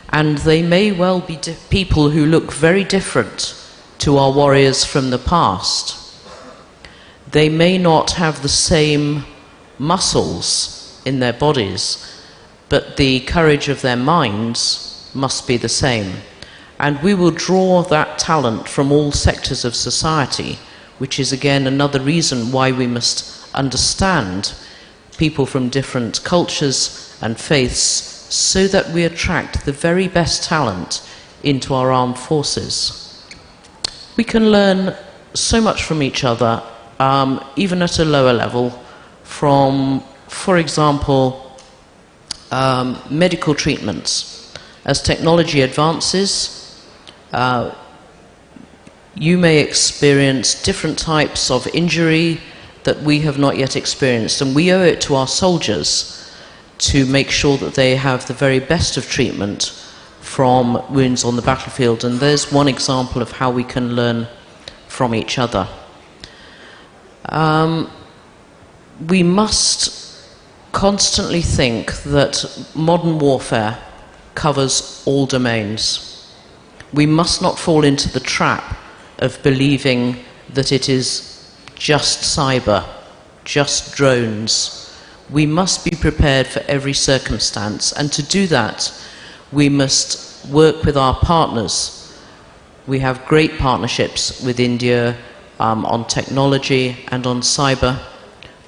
And they may well be people who look very different to our warriors from the past. They may not have the same muscles in their bodies, but the courage of their minds must be the same. And we will draw that talent from all sectors of society, which is again another reason why we must understand people from different cultures and faiths, so that we attract the very best talent into our armed forces. We can learn so much from each other, even at a lower level, from, for example, medical treatments. As technology advances, you may experience different types of injury that we have not yet experienced, and we owe it to our soldiers to make sure that they have the very best of treatment from wounds on the battlefield. And there's one example of how we can learn from each other. We must constantly think that modern warfare covers all domains. We must not fall into the trap of believing that it is just cyber, just drones. We must be prepared for every circumstance, and to do that, we must work with our partners. We have great partnerships with India, on technology and on cyber.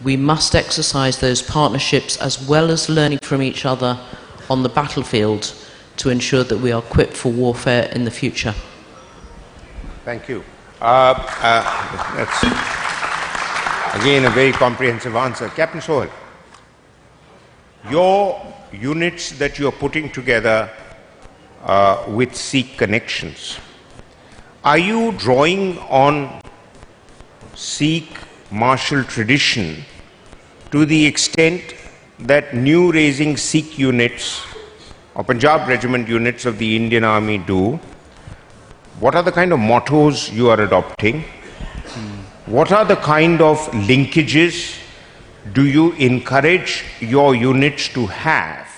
We must exercise those partnerships as well as learning from each other on the battlefield to ensure that we are equipped for warfare in the future. Thank you. That's again a very comprehensive answer. Captain Sohail, your units that you're putting together with Sikh connections, are you drawing on Sikh martial tradition to the extent that new raising Sikh units or Punjab regiment units of the Indian Army do? What are the kind of mottos you are adopting? What are the kind of linkages do you encourage your units to have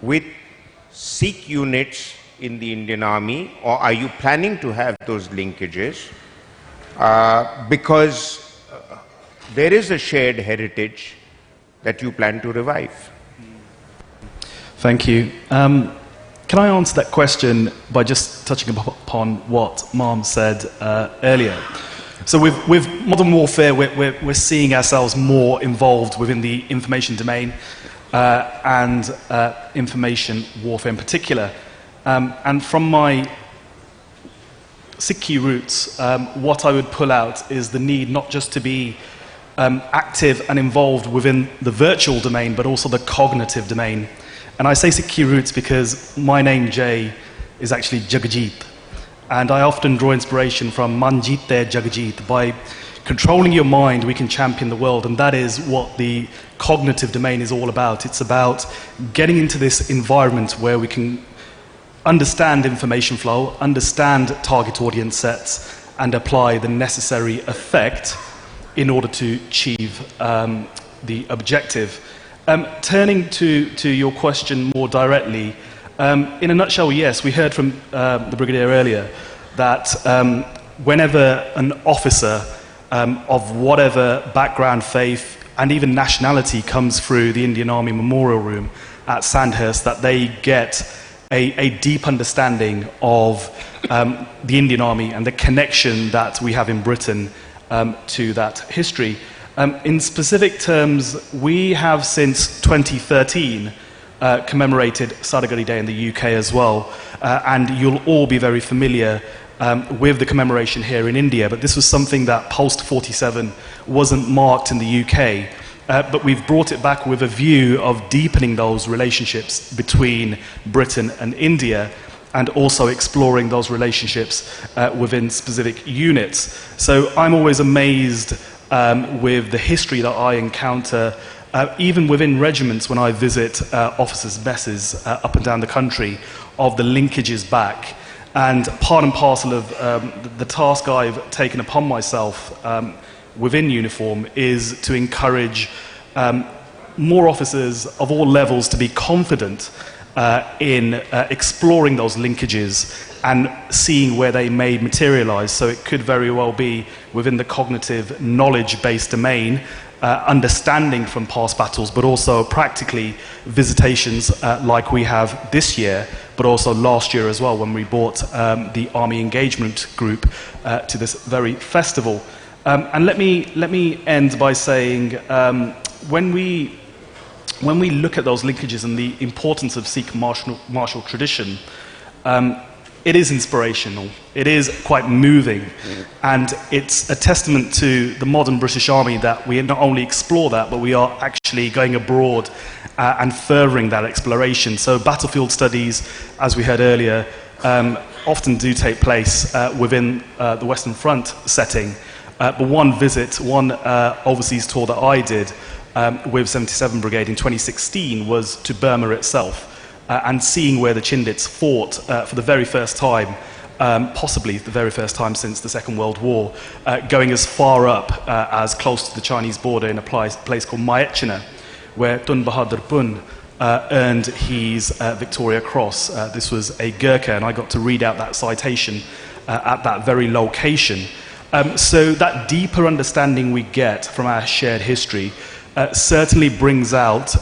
with Sikh units in the Indian Army, or are you planning to have those linkages? Because there is a shared heritage that you plan to revive. Thank you. Can I answer that question by just touching upon what Marm said earlier? So with modern warfare, we're seeing ourselves more involved within the information domain and information warfare in particular. And from my Sikhi roots, what I would pull out is the need not just to be active and involved within the virtual domain, but also the cognitive domain. And I say Sikhi roots because my name, Jay, is actually Jagajit. And I often draw inspiration from Manjite Jagajit. By controlling your mind, we can champion the world. And that is what the cognitive domain is all about. It's about getting into this environment where we can understand information flow, understand target audience sets, and apply the necessary effect in order to achieve the objective. Turning to your question more directly, in a nutshell, yes, we heard from the Brigadier earlier that whenever an officer of whatever background, faith, and even nationality comes through the Indian Army Memorial Room at Sandhurst, that they get a deep understanding of the Indian Army and the connection that we have in Britain to that history. In specific terms, we have since 2013 commemorated Sadagari Day in the UK as well, and you'll all be very familiar with the commemoration here in India, but this was something that post-47 wasn't marked in the UK. But we've brought it back with a view of deepening those relationships between Britain and India, and also exploring those relationships within specific units. So I'm always amazed with the history that I encounter, even within regiments when I visit officers' messes up and down the country, of the linkages back. And part and parcel of the task I've taken upon myself within uniform is to encourage more officers of all levels to be confident in exploring those linkages and seeing where they may materialize. So it could very well be within the cognitive knowledge-based domain, understanding from past battles, but also practically visitations like we have this year, but also last year as well, when we brought the Army Engagement Group to this very festival. And let me end by saying, when we look at those linkages and the importance of Sikh martial tradition, it is inspirational, it is quite moving, and it's a testament to the modern British Army that we not only explore that, but we are actually going abroad and furthering that exploration. So battlefield studies, as we heard earlier, often do take place within the Western Front setting. But one overseas tour that I did with 77 Brigade in 2016 was to Burma itself, and seeing where the Chindits fought for the very first time, possibly the very first time since the Second World War, going as far up as close to the Chinese border in a place called Maechina, where Tun Bahadur Pun earned his Victoria Cross. This was a Gurkha, and I got to read out that citation at that very location. So that deeper understanding we get from our shared history certainly brings out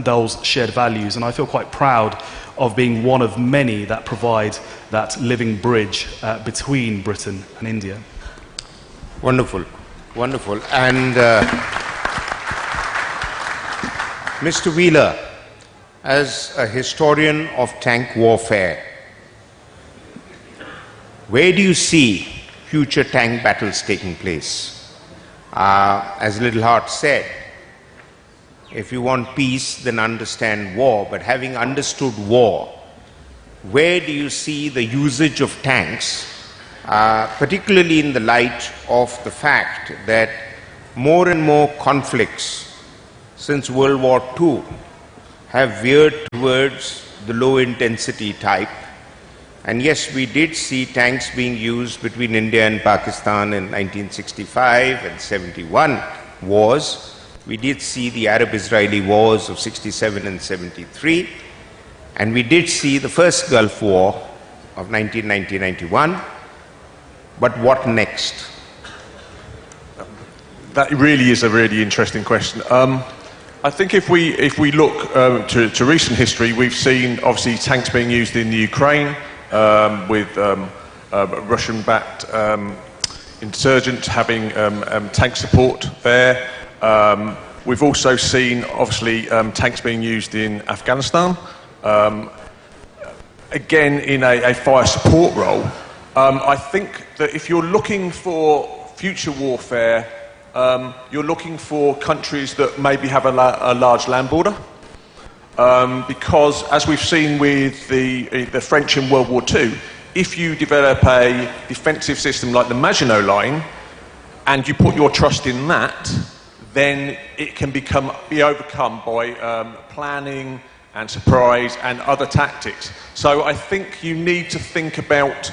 those shared values, and I feel quite proud of being one of many that provide that living bridge between Britain and India. Wonderful, wonderful. And Mr. Wheeler, as a historian of tank warfare, where do you see future tank battles taking place? As Little Heart said, if you want peace, then understand war. But having understood war, where do you see the usage of tanks, particularly in the light of the fact that more and more conflicts since World War II have veered towards the low-intensity type? And yes, we did see tanks being used between India and Pakistan in 1965 and 71 wars. We did see the Arab-Israeli wars of 67 and 73. And we did see the first Gulf War of 1990-91. But what next? That really is a really interesting question. I think if we look to recent history, we've seen obviously tanks being used in the Ukraine with Russian-backed insurgents having tank support there. We've also seen obviously tanks being used in Afghanistan, again in a fire support role. I think that if you're looking for future warfare, you're looking for countries that maybe have a large land border, because as we've seen with the French in World War II, if you develop a defensive system like the Maginot Line and you put your trust in that, then it can be overcome by planning and surprise and other tactics. So I think you need to think about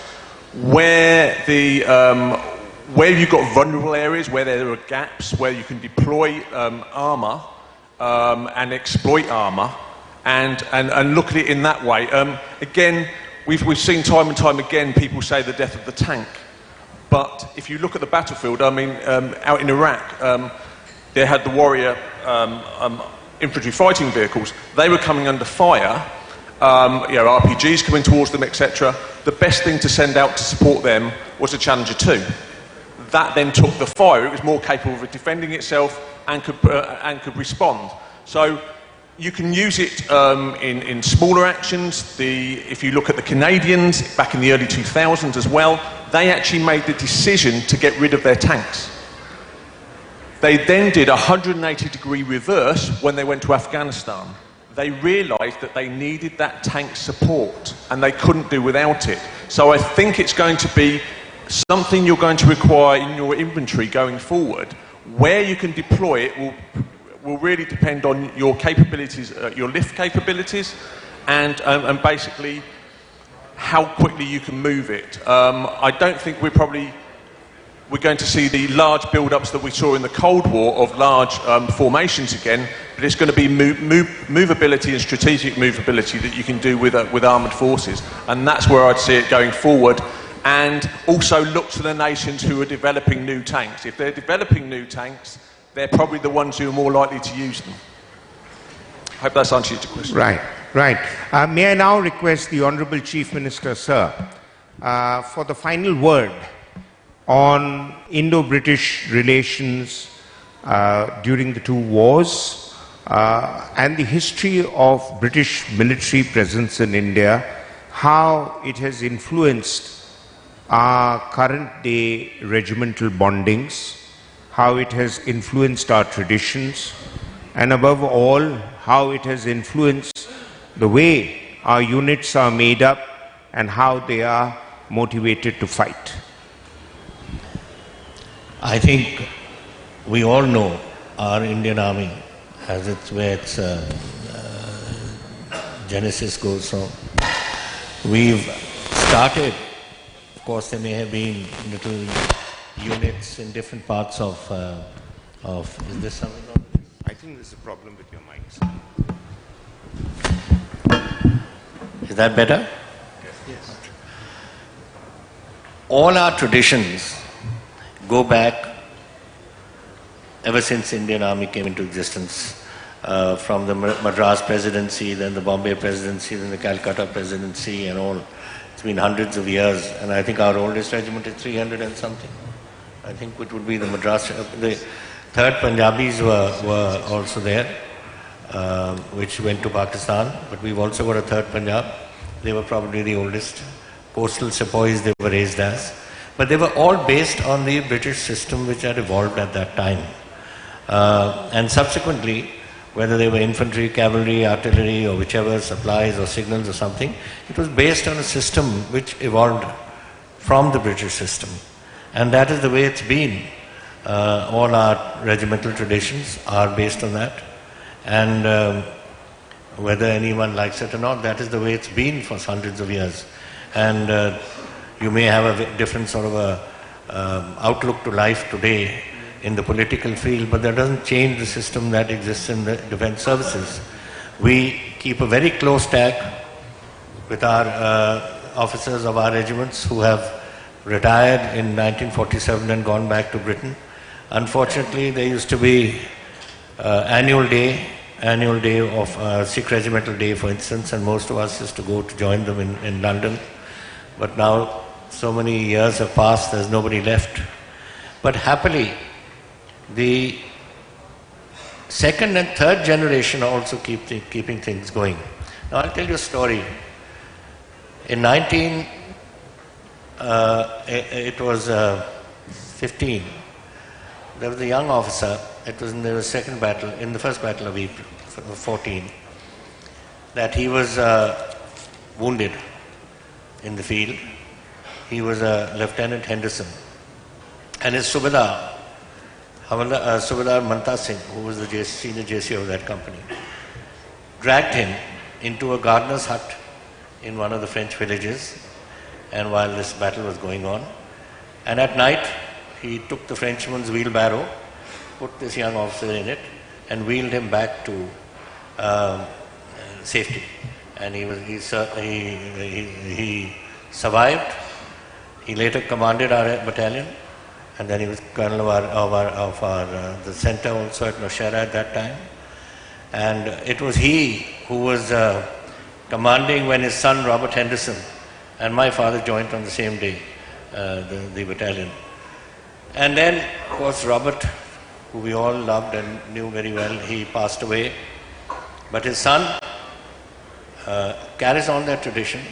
where you've got vulnerable areas, where there are gaps, where you can deploy armour and exploit armour, and look at it in that way. Again, we've seen time and time again people say the death of the tank, but if you look at the battlefield, I mean, out in Iraq, they had the Warrior infantry fighting vehicles. They were coming under fire, RPGs coming towards them, etc. The best thing to send out to support them was a Challenger 2. That then took the fire. It was more capable of defending itself and could respond. So you can use it in smaller actions. If you look at the Canadians back in the early 2000s as well, they actually made the decision to get rid of their tanks. They then did a 180-degree reverse when they went to Afghanistan. They realised that they needed that tank support and they couldn't do without it. So I think it's going to be something you're going to require in your inventory going forward. Where you can deploy it will really depend on your capabilities, your lift capabilities, and basically how quickly you can move it. I don't think we're going to see the large build-ups that we saw in the Cold War of large formations again, but it's going to be movability and strategic movability that you can do with armoured forces, and that's where I'd see it going forward. And also look to the nations who are developing new tanks. If they're developing new tanks, they're probably the ones who are more likely to use them. I hope that's answered your question. Right. May I now request the Honourable Chief Minister, sir, for the final word on Indo-British relations during the two wars and the history of British military presence in India, how it has influenced our current day regimental bondings, how it has influenced our traditions, and above all, how it has influenced the way our units are made up and how they are motivated to fight. I think we all know our Indian Army has where its genesis goes from. We've started, of course, there may have been little units in different parts of is this something wrong? I think there's a problem with your mics. Is that better? Yes. All our traditions go back ever since Indian Army came into existence, from the Madras Presidency, then the Bombay Presidency, then the Calcutta Presidency and all. It's been hundreds of years, and I think our oldest regiment is 300 and something. I think it would be the Madras. The 3rd Punjabis were also there, which went to Pakistan, but we've also got a 3rd Punjab. They were probably the oldest. Coastal sepoys they were raised as. But they were all based on the British system which had evolved at that time. And subsequently, whether they were infantry, cavalry, artillery, or whichever supplies or signals or something, it was based on a system which evolved from the British system. And that is the way it's been. All our regimental traditions are based on that. And whether anyone likes it or not, that is the way it's been for hundreds of years. And you may have a different sort of outlook to life today in the political field, but that doesn't change the system that exists in the defense services. We keep a very close tag with our officers of our regiments who have retired in 1947 and gone back to Britain. Unfortunately, there used to be annual day of Sikh Regimental Day, for instance, and most of us used to go to join them in London. But now, so many years have passed, there's nobody left. But happily, the 2nd and 3rd generation are also keeping things going. Now, I'll tell you a story. In 15, there was a young officer. It was in the second battle, in the first battle of April 14, that he was wounded in the field. He was Lieutenant Henderson. And his Subedar, Subedar Manta Singh, who was the senior JC of that company, dragged him into a gardener's hut in one of the French villages, and while this battle was going on. And at night, he took the Frenchman's wheelbarrow, put this young officer in it, and wheeled him back to safety. And he survived. He later commanded our battalion, and then he was colonel of the center also at Nowshera at that time. And it was he who was commanding when his son Robert Henderson and my father joined on the same day, the battalion. And then, of course, Robert, who we all loved and knew very well, he passed away. But his son carries on that tradition,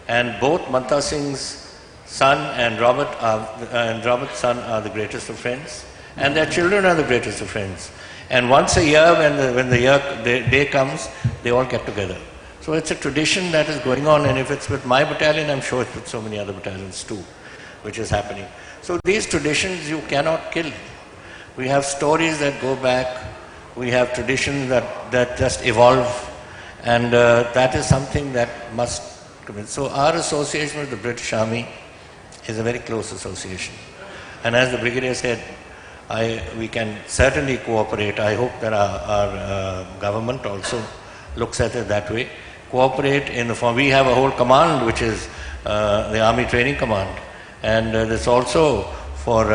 and both Manta Singh's son and Robert's son are the greatest of friends, and their children are the greatest of friends. And once a year, when the day comes, they all get together. So it's a tradition that is going on, and if it's with my battalion, I'm sure it's with so many other battalions too, which is happening. So these traditions you cannot kill. We have stories that go back, we have traditions that just evolve, and that is something that must come in. So our association with the British Army is a very close association. And as the Brigadier said, we can certainly cooperate. I hope that our government also looks at it that way. Cooperate in the form, we have a whole command which is the Army Training Command, and it's also for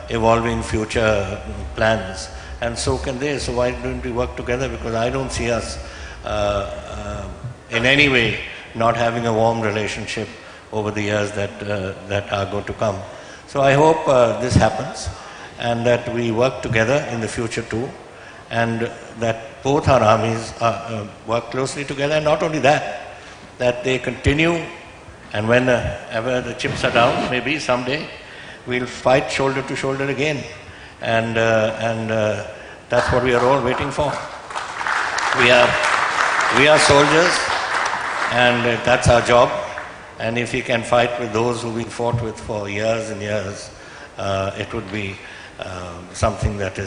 evolving future plans, and so can they. So why don't we work together? Because I don't see us in any way not having a warm relationship over the years that are going to come. So I hope this happens, and that we work together in the future too, and that both our armies work closely together, and not only that, that they continue, and whenever the chips are down, maybe someday, we'll fight shoulder to shoulder again, and that's what we are all waiting for. We are soldiers, and that's our job. And if we can fight with those who we fought with for years and years, it would be something that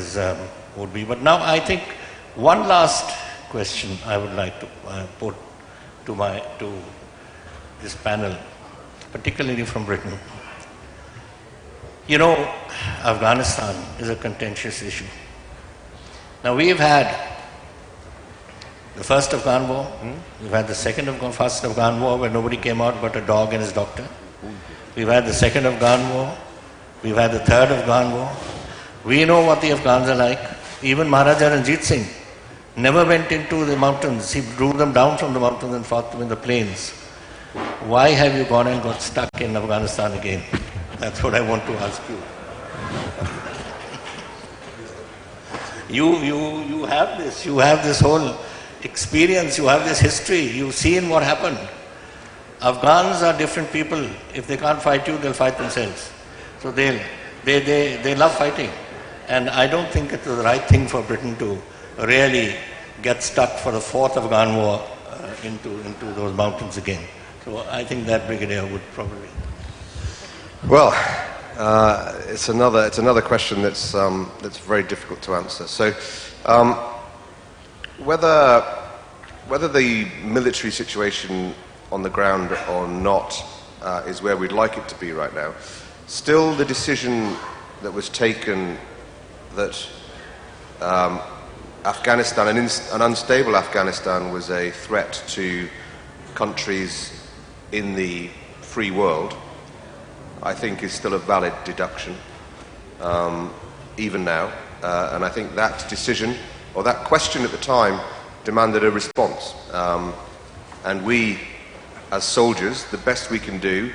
would be. But now I think one last question I would like to put to this panel, particularly from Britain. You know, Afghanistan is a contentious issue. Now we've had the first Afghan war, we've had the first Afghan war where nobody came out but a dog and his doctor. We've had the second Afghan war, we've had the third Afghan war. We know what the Afghans are like. Even Maharaja Ranjit Singh never went into the mountains. He drew them down from the mountains and fought them in the plains. Why have you gone and got stuck in Afghanistan again? That's what I want to ask you. You have this whole experience, you have this history, you've seen what happened. Afghans are different people. If they can't fight you, they'll fight themselves. So they love fighting. And I don't think it's the right thing for Britain to really get stuck for the fourth Afghan war into those mountains again. So I think that brigadier would probably. Well, it's another question that's very difficult to answer. So, whether the military situation on the ground or not is where we'd like it to be right now, still the decision that was taken that Afghanistan, an unstable Afghanistan, was a threat to countries in the free world, I think is still a valid deduction, even now. And I think that decision, or that question at the time, demanded a response. And we, as soldiers, the best we can do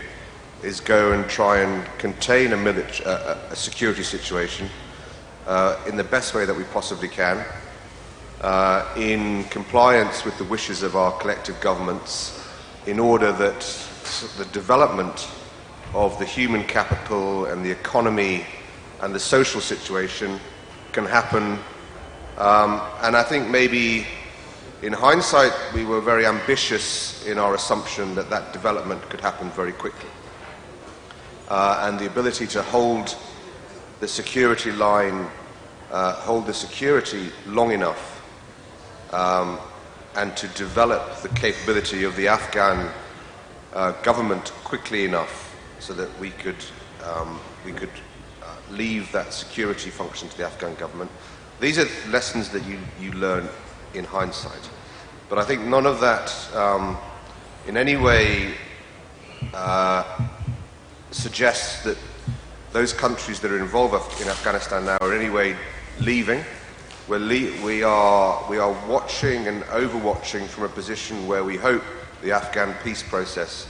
is go and try and contain a security situation in the best way that we possibly can, in compliance with the wishes of our collective governments, in order that the development of the human capital and the economy and the social situation can happen. And I think maybe in hindsight we were very ambitious in our assumption that that development could happen very quickly. And the ability to hold the security line, hold the security long enough, and to develop the capability of the Afghan government quickly enough so that we could leave that security function to the Afghan government. These are lessons that you learn in hindsight. But I think none of that in any way suggests that those countries that are involved in Afghanistan now are in any way leaving. We are watching and overwatching from a position where we hope the Afghan peace process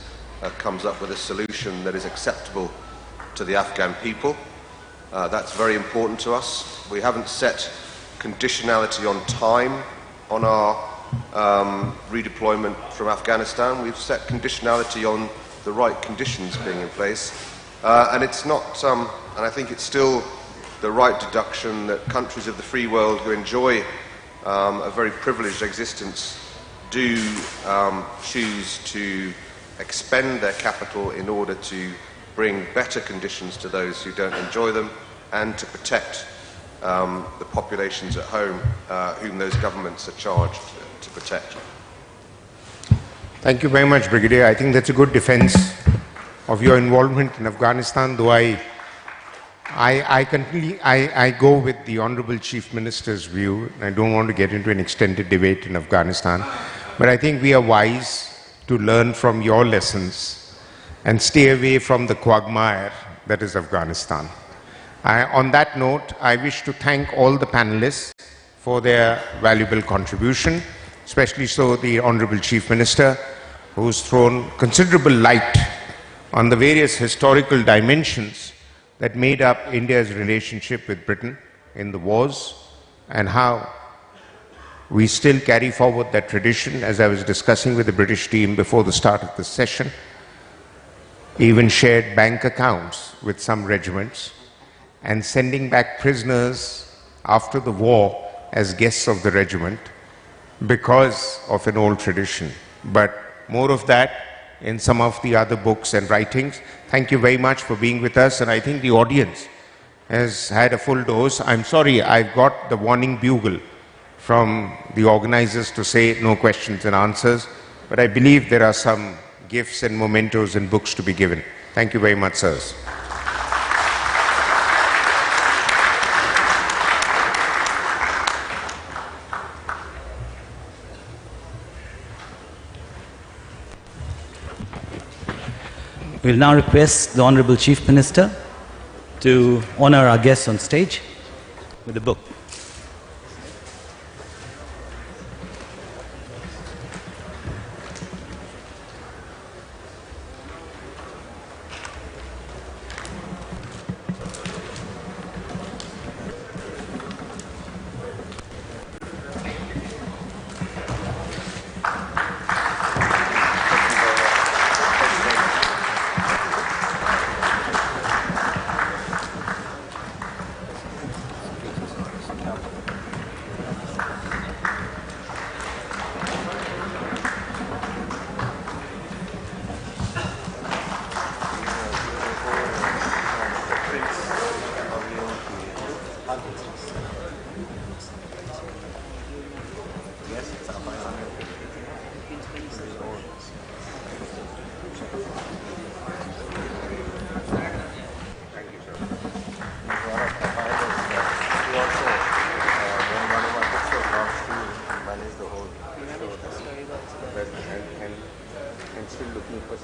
comes up with a solution that is acceptable to the Afghan people. That's very important to us. We haven't set conditionality on time on our redeployment from Afghanistan. We've set conditionality on the right conditions being in place. And it's not, and I think it's still the right deduction that countries of the free world who enjoy a very privileged existence do choose to expend their capital in order to bring better conditions to those who don't enjoy them, and to protect the populations at home whom those governments are charged to protect. Thank you very much, Brigadier. I think that's a good defense of your involvement in Afghanistan, though I go with the Honorable Chief Minister's view. I don't want to get into an extended debate in Afghanistan, but I think we are wise to learn from your lessons and stay away from the quagmire that is Afghanistan. On that note, I wish to thank all the panelists for their valuable contribution, especially so the Honorable Chief Minister, who's thrown considerable light on the various historical dimensions that made up India's relationship with Britain in the wars, and how we still carry forward that tradition. As I was discussing with the British team before the start of this session, even shared bank accounts with some regiments, and sending back prisoners after the war as guests of the regiment because of an old tradition. But more of that in some of the other books and writings. Thank you very much for being with us, and I think the audience has had a full dose. I'm sorry, I've got the warning bugle from the organizers to say no questions and answers, but I believe there are some gifts and mementos and books to be given. Thank you very much, sirs. We'll now request the Honorable Chief Minister to honor our guests on stage with a book.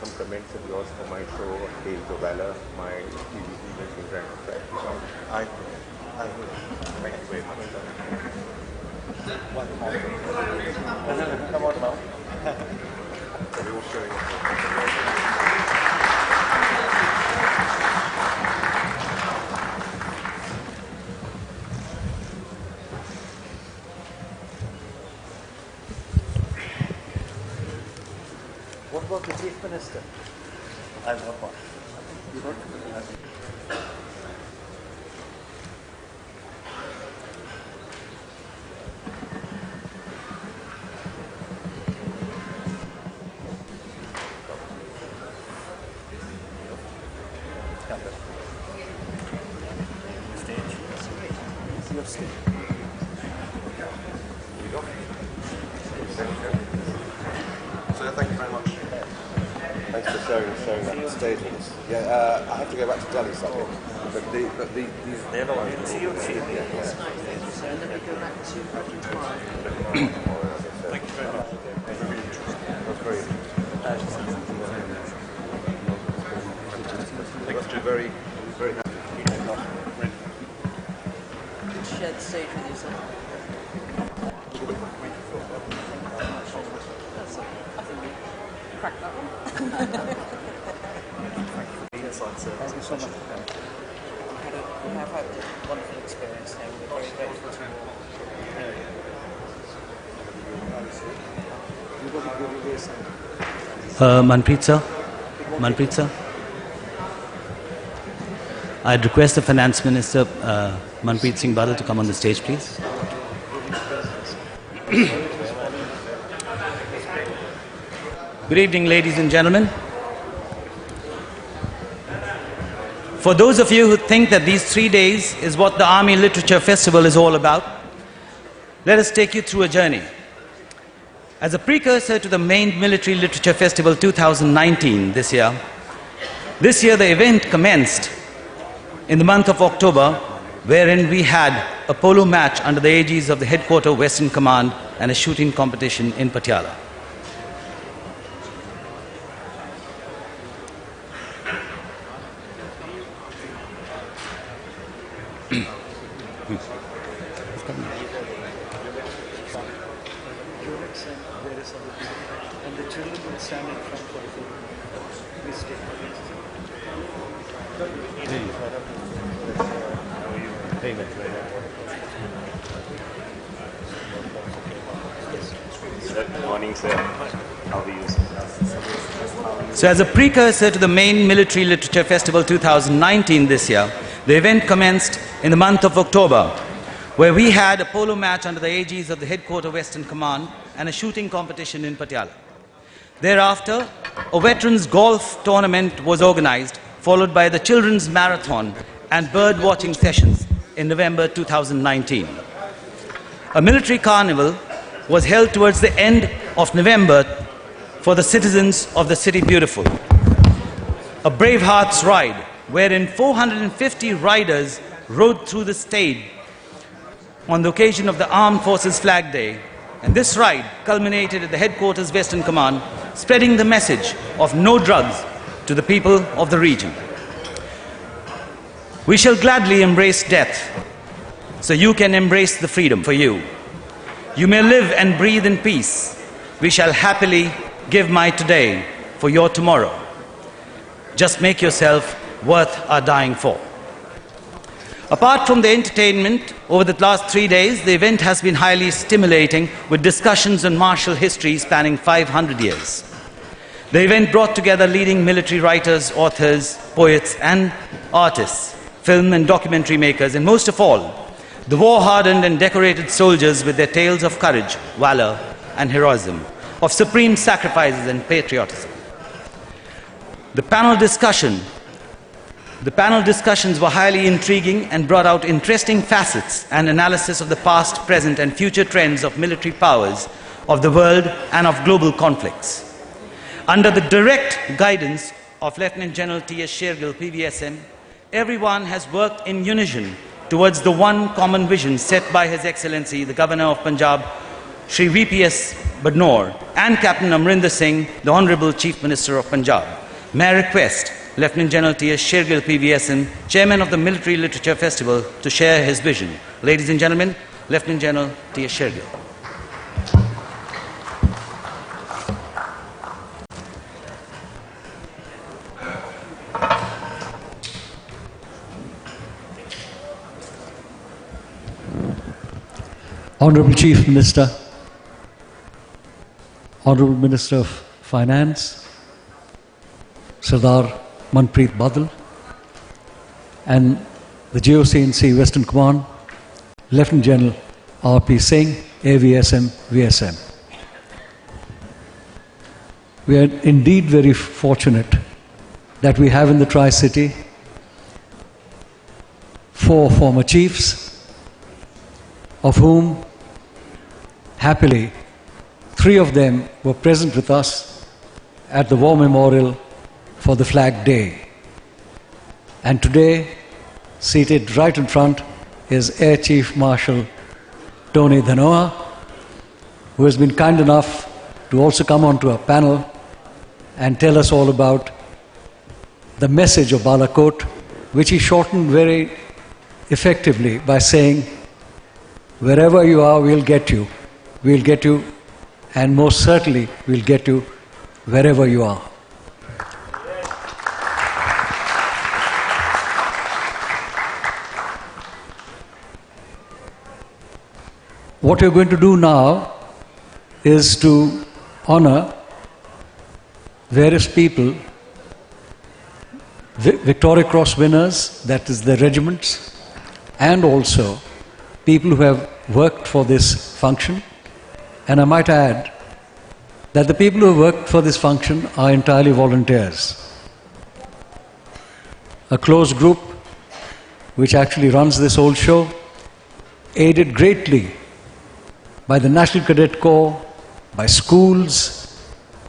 some comments of yours for my show, Tales of Valor, my TV series and I would. Thank you very much. Come on now. We're all showing What about the Chief Minister? I've got one. You got So thank you very much. Thanks for showing that stage with us. Yeah, I have to go back to Delhi something. But these there. No, you'll see. yeah. So, and then we go back to tomorrow. Thank you very much. That's very very, very happy. Share the stage with you, sir. I think we cracked that one. Thank you so much. We have had a wonderful experience here. We're very grateful to you all. Manpreet sir. I'd request the Finance Minister, Manpreet Singh Badal, to come on the stage, please. Good evening, ladies and gentlemen. For those of you who think that these 3 days is what the Army Literature Festival is all about, let us take you through a journey. As a precursor to the main Military Literature Festival 2019 this year, the event commenced in the month of October, wherein we had a polo match under the aegis of the Headquarter Western Command and a shooting competition in Patiala. And the children will stand in front for the mistake. Good morning, sir. How are you, sir? So as a precursor to the main Military Literature Festival 2019 this year, the event commenced in the month of October, where we had a polo match under the aegis of the Headquarter Western Command and a shooting competition in Patiala. Thereafter, a veterans golf tournament was organized, followed by the children's marathon and bird watching sessions in November 2019. A military carnival was held towards the end of November for the citizens of the City Beautiful. A Bravehearts ride, wherein 450 riders rode through the state on the occasion of the Armed Forces Flag Day. And this ride culminated at the Headquarters Western Command, spreading the message of no drugs to the people of the region. We shall gladly embrace death, so you can embrace the freedom for you. You may live and breathe in peace. We shall happily give my today for your tomorrow. Just make yourself worth our dying for. Apart from the entertainment, over the last 3 days, the event has been highly stimulating with discussions on martial history spanning 500 years. The event brought together leading military writers, authors, poets, and artists, film and documentary makers, and most of all, the war-hardened and decorated soldiers with their tales of courage, valor, and heroism, of supreme sacrifices and patriotism. The panel discussions were highly intriguing and brought out interesting facets and analysis of the past, present, and future trends of military powers of the world and of global conflicts. Under the direct guidance of Lieutenant General T.S. Shergill, PVSM, everyone has worked in unison towards the one common vision set by His Excellency, the Governor of Punjab, Shri VPS Badnor, and Captain Amarinder Singh, the Honorable Chief Minister of Punjab. May I request Lieutenant General T.S. Shergill, PVSN, Chairman of the Military Literature Festival, to share his vision. Ladies and gentlemen, Lieutenant General T.S. Shergill. Honorable Chief Minister, Honorable Minister of Finance, Sardar Manpreet Badal, and the GOC&C Western Command, Lieutenant General R.P. Singh, AVSM, VSM. We are indeed very fortunate that we have in the Tri-City 4 former chiefs, of whom happily 3 of them were present with us at the War Memorial for the Flag Day. And today, seated right in front, is Air Chief Marshal Tony Dhanoa, who has been kind enough to also come onto our panel and tell us all about the message of Balakot, which he shortened very effectively by saying, wherever you are, we'll get you. We'll get you, and most certainly we'll get you wherever you are. What we're going to do now is to honor various people, Victoria Cross winners, that is the regiments, and also people who have worked for this function. And I might add that the people who worked for this function are entirely volunteers. A close group, which actually runs this whole show, aided greatly by the National Cadet Corps, by schools,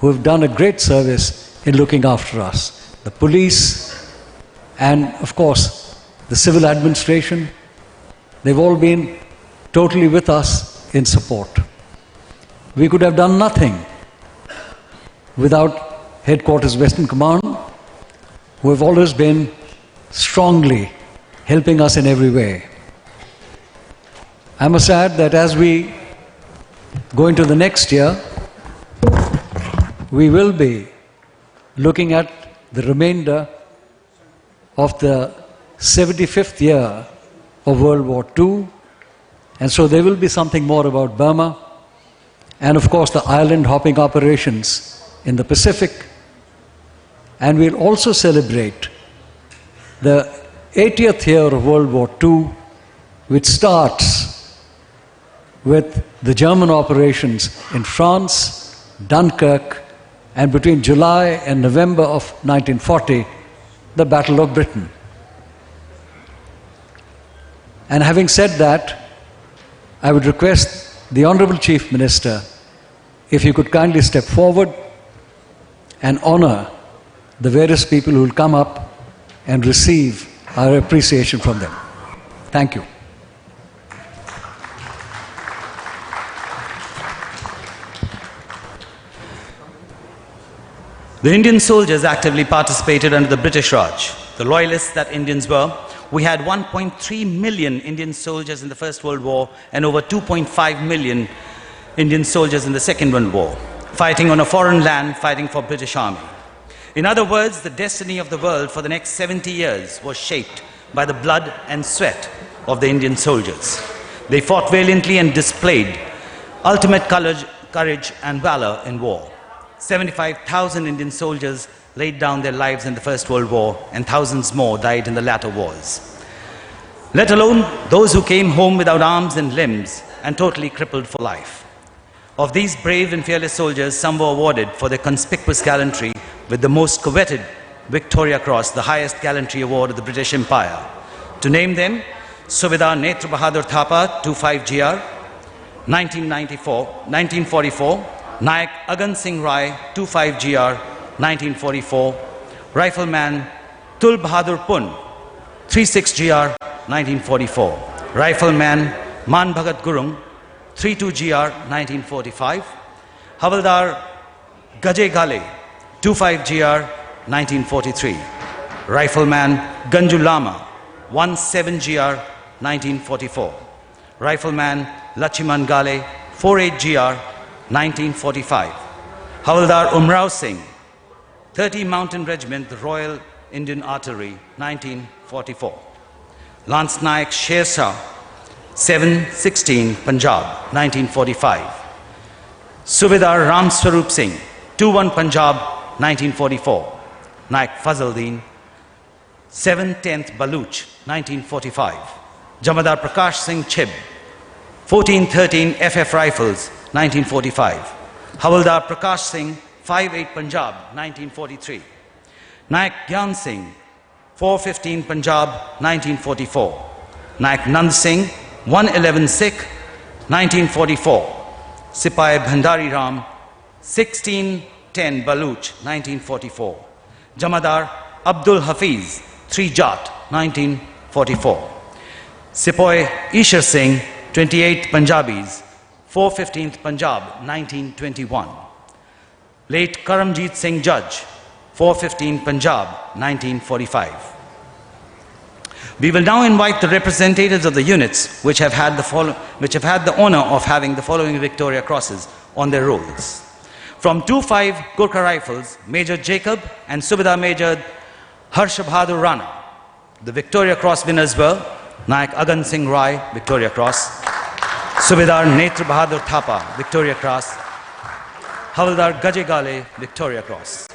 who have done a great service in looking after us. The police, and of course, the civil administration, they've all been totally with us in support. We could have done nothing without Headquarters Western Command, who have always been strongly helping us in every way. I must add that as we go into the next year, we will be looking at the remainder of the 75th year of World War II, and so there will be something more about Burma, and of course the island hopping operations in the Pacific. And we'll also celebrate the 80th year of World War II, which starts with the German operations in France, Dunkirk, and between July and November of 1940, the Battle of Britain. And having said that, I would request the Honorable Chief Minister if you could kindly step forward and honor the various people who will come up and receive our appreciation from them. Thank you. The Indian soldiers actively participated under the British Raj. The loyalists that Indians were. We had 1.3 million Indian soldiers in the First World War and over 2.5 million Indian soldiers in the Second World War, fighting on a foreign land, fighting for British Army. In other words, the destiny of the world for the next 70 years was shaped by the blood and sweat of the Indian soldiers. They fought valiantly and displayed ultimate courage and valor in war. 75,000 Indian soldiers laid down their lives in the First World War, and thousands more died in the latter wars. Let alone those who came home without arms and limbs and totally crippled for life. Of these brave and fearless soldiers, some were awarded for their conspicuous gallantry with the most coveted Victoria Cross, the highest gallantry award of the British Empire. To name them, Subedar Netra Bahadur Thapa, 25GR, 1944, Nayak Agan Singh Rai, 25GR, 1944, Rifleman Tul Bahadur Pun, 36GR, 1944, Rifleman Man Bhagat Gurung, 32GR, 1945, Havildar Gaje Gale, 25GR, 1943. Rifleman Ganju Lama, 17GR, 1944. Rifleman Lachiman Gale, 48GR, 1945. Havildar Umrao Singh, 30 Mountain Regiment, the Royal Indian Artillery, 1944. Lance Naik Sher Shah, 716 Punjab, 1945. Subedar Ram Swarup Singh, 21 Punjab, 1944. Naik Fazaldeen, 710th Baluch, 1945. Jamadar Prakash Singh Chib, 1413 FF Rifles, 1945. Havildar Prakash Singh, 58 Punjab, 1943. Naik Gyan Singh, 415 Punjab, 1944. Naik Nand Singh, 111 Sikh, 1944. Sipai Bhandari Ram, 1610 Baluch, 1944. Jamadar Abdul Hafiz, 3 Jat, 1944. Sipai Ishar Singh, 28 Punjabis, 415th Punjab, 1921. Late Karamjit Singh Judge, 415 Punjab, 1945. We will now invite the representatives of the units which have had the honor of having the following Victoria Crosses on their rolls. From 25 Gurkha Rifles, Major Jacob and Subedar Major Harsha Bahadur Rana. The Victoria Cross winners were Naik Agan Singh Rai, Victoria Cross; Subedar Netra Bahadur Thapa, Victoria Cross; Havildar Gaje Gale, Victoria Cross.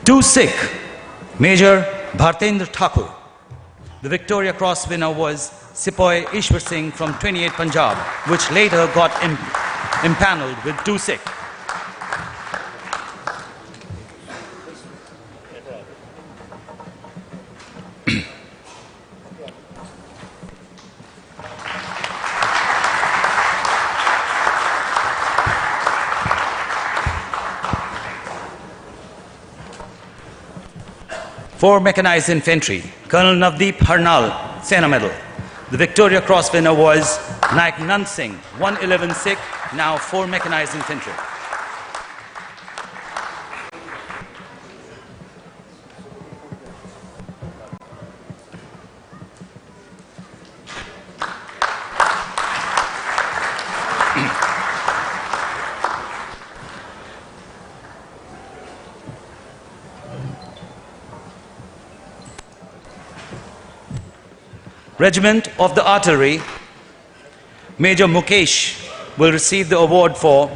Two Sikh, Major Bhartendra Thakur. The Victoria Cross winner was Sipai Ishwar Singh from 28 Punjab, which later got impaneled with 2 Sikh. For Mechanized Infantry, Colonel Navdeep Harnal, Sena Medal. The Victoria Cross winner was Naik Nand Singh, 111 Sikh, now 4 Mechanized Infantry. Regiment of the Artillery, Major Mukesh will receive the award for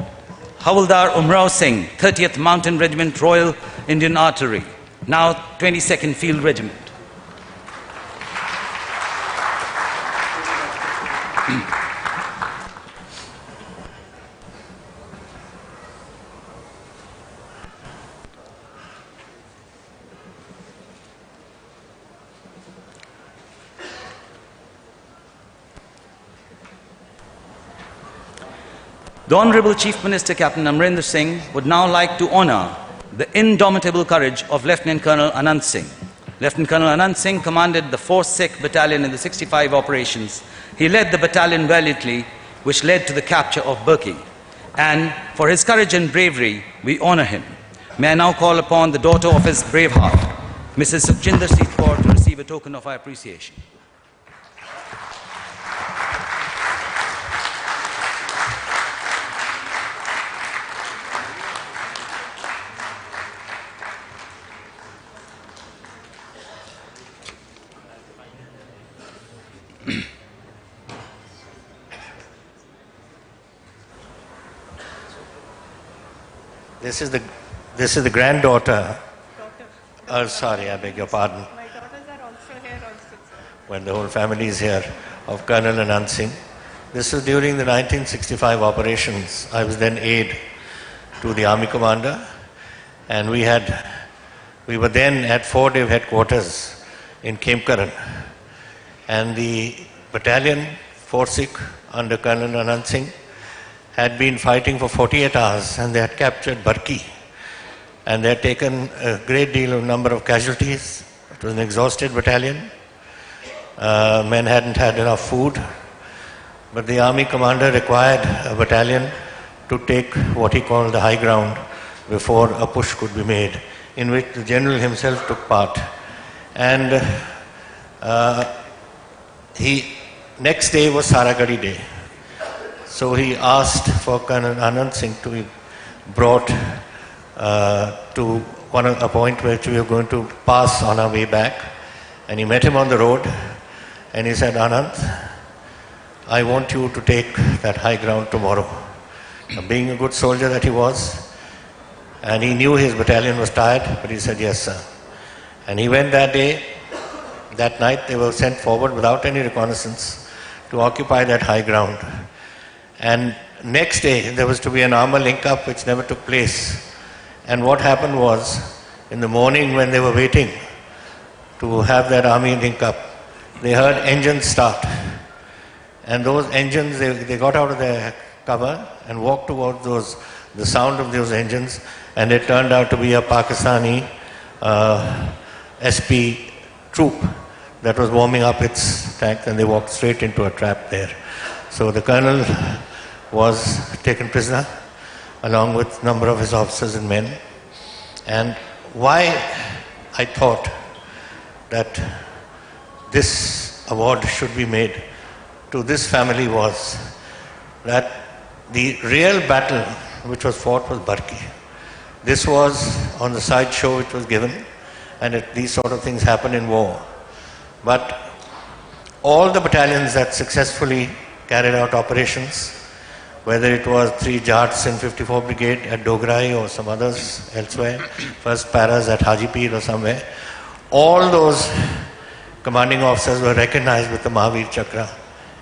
Havildar Umrao Singh, 30th Mountain Regiment, Royal Indian Artillery, now 22nd Field Regiment. The Honorable Chief Minister, Captain Amarinder Singh, would now like to honor the indomitable courage of Lieutenant Colonel Anand Singh. Lieutenant Colonel Anand Singh commanded the 4th Sikh Battalion in the 65 operations. He led the battalion valiantly, which led to the capture of Burki. And for his courage and bravery, we honor him. May I now call upon the daughter of his brave heart, Mrs. Sukhjinder Singh Kaur, to receive a token of our appreciation. This is the granddaughter. Oh, sorry, I beg your pardon. My daughters are also here also. When the whole family is here, of Colonel Anand Singh. This was during the 1965 operations. I was then aide to the army commander, and we were then at Fort Div headquarters in Kemkaran, and the battalion, 4-Sikh, under Colonel Anand Singh, had been fighting for 48 hours, and they had captured Barki, and they had taken a great deal of number of casualties. It was an exhausted battalion. Men hadn't had enough food, but the army commander required a battalion to take what he called the high ground before a push could be made, in which the general himself took part. And next day was Saragadi Day. So he asked for Colonel Anand Singh to be brought to a point which we were going to pass on our way back. And he met him on the road, and he said, Anand, I want you to take that high ground tomorrow. Now, being a good soldier that he was, and he knew his battalion was tired, but he said, yes, sir. And he went that day. That night they were sent forward without any reconnaissance to occupy that high ground. And next day there was to be an armor link-up which never took place. And what happened was, in the morning when they were waiting to have that army link-up, they heard engines start. And those engines, they got out of their cover and walked towards the sound of those engines, and it turned out to be a Pakistani SP troop that was warming up its tank, and they walked straight into a trap there. So the colonel was taken prisoner along with a number of his officers and men. And why I thought that this award should be made to this family was that the real battle which was fought was Barki. This was on the side show which was given, and these sort of things happen in war. But all the battalions that successfully carried out operations, whether it was 3 Jats in 54 Brigade at Dograi or some others elsewhere, first paras at Hajipir or somewhere, all those commanding officers were recognized with the Mahavir Chakra,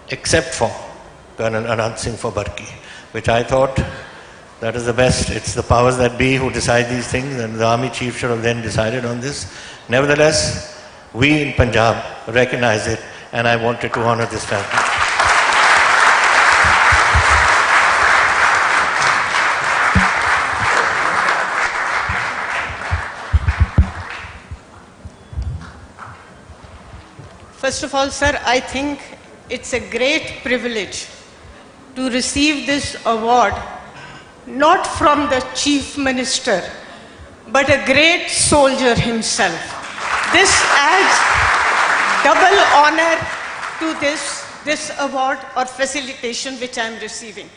except for Colonel Anand Singh for Barki, which I thought that is the best. It's the powers that be who decide these things, and the army chief should have then decided on this. Nevertheless, we in Punjab recognize it, and I wanted to honor this family. First of all, sir, I think it's a great privilege to receive this award, not from the Chief Minister, but a great soldier himself. This adds double honor to this award or facilitation which I am receiving.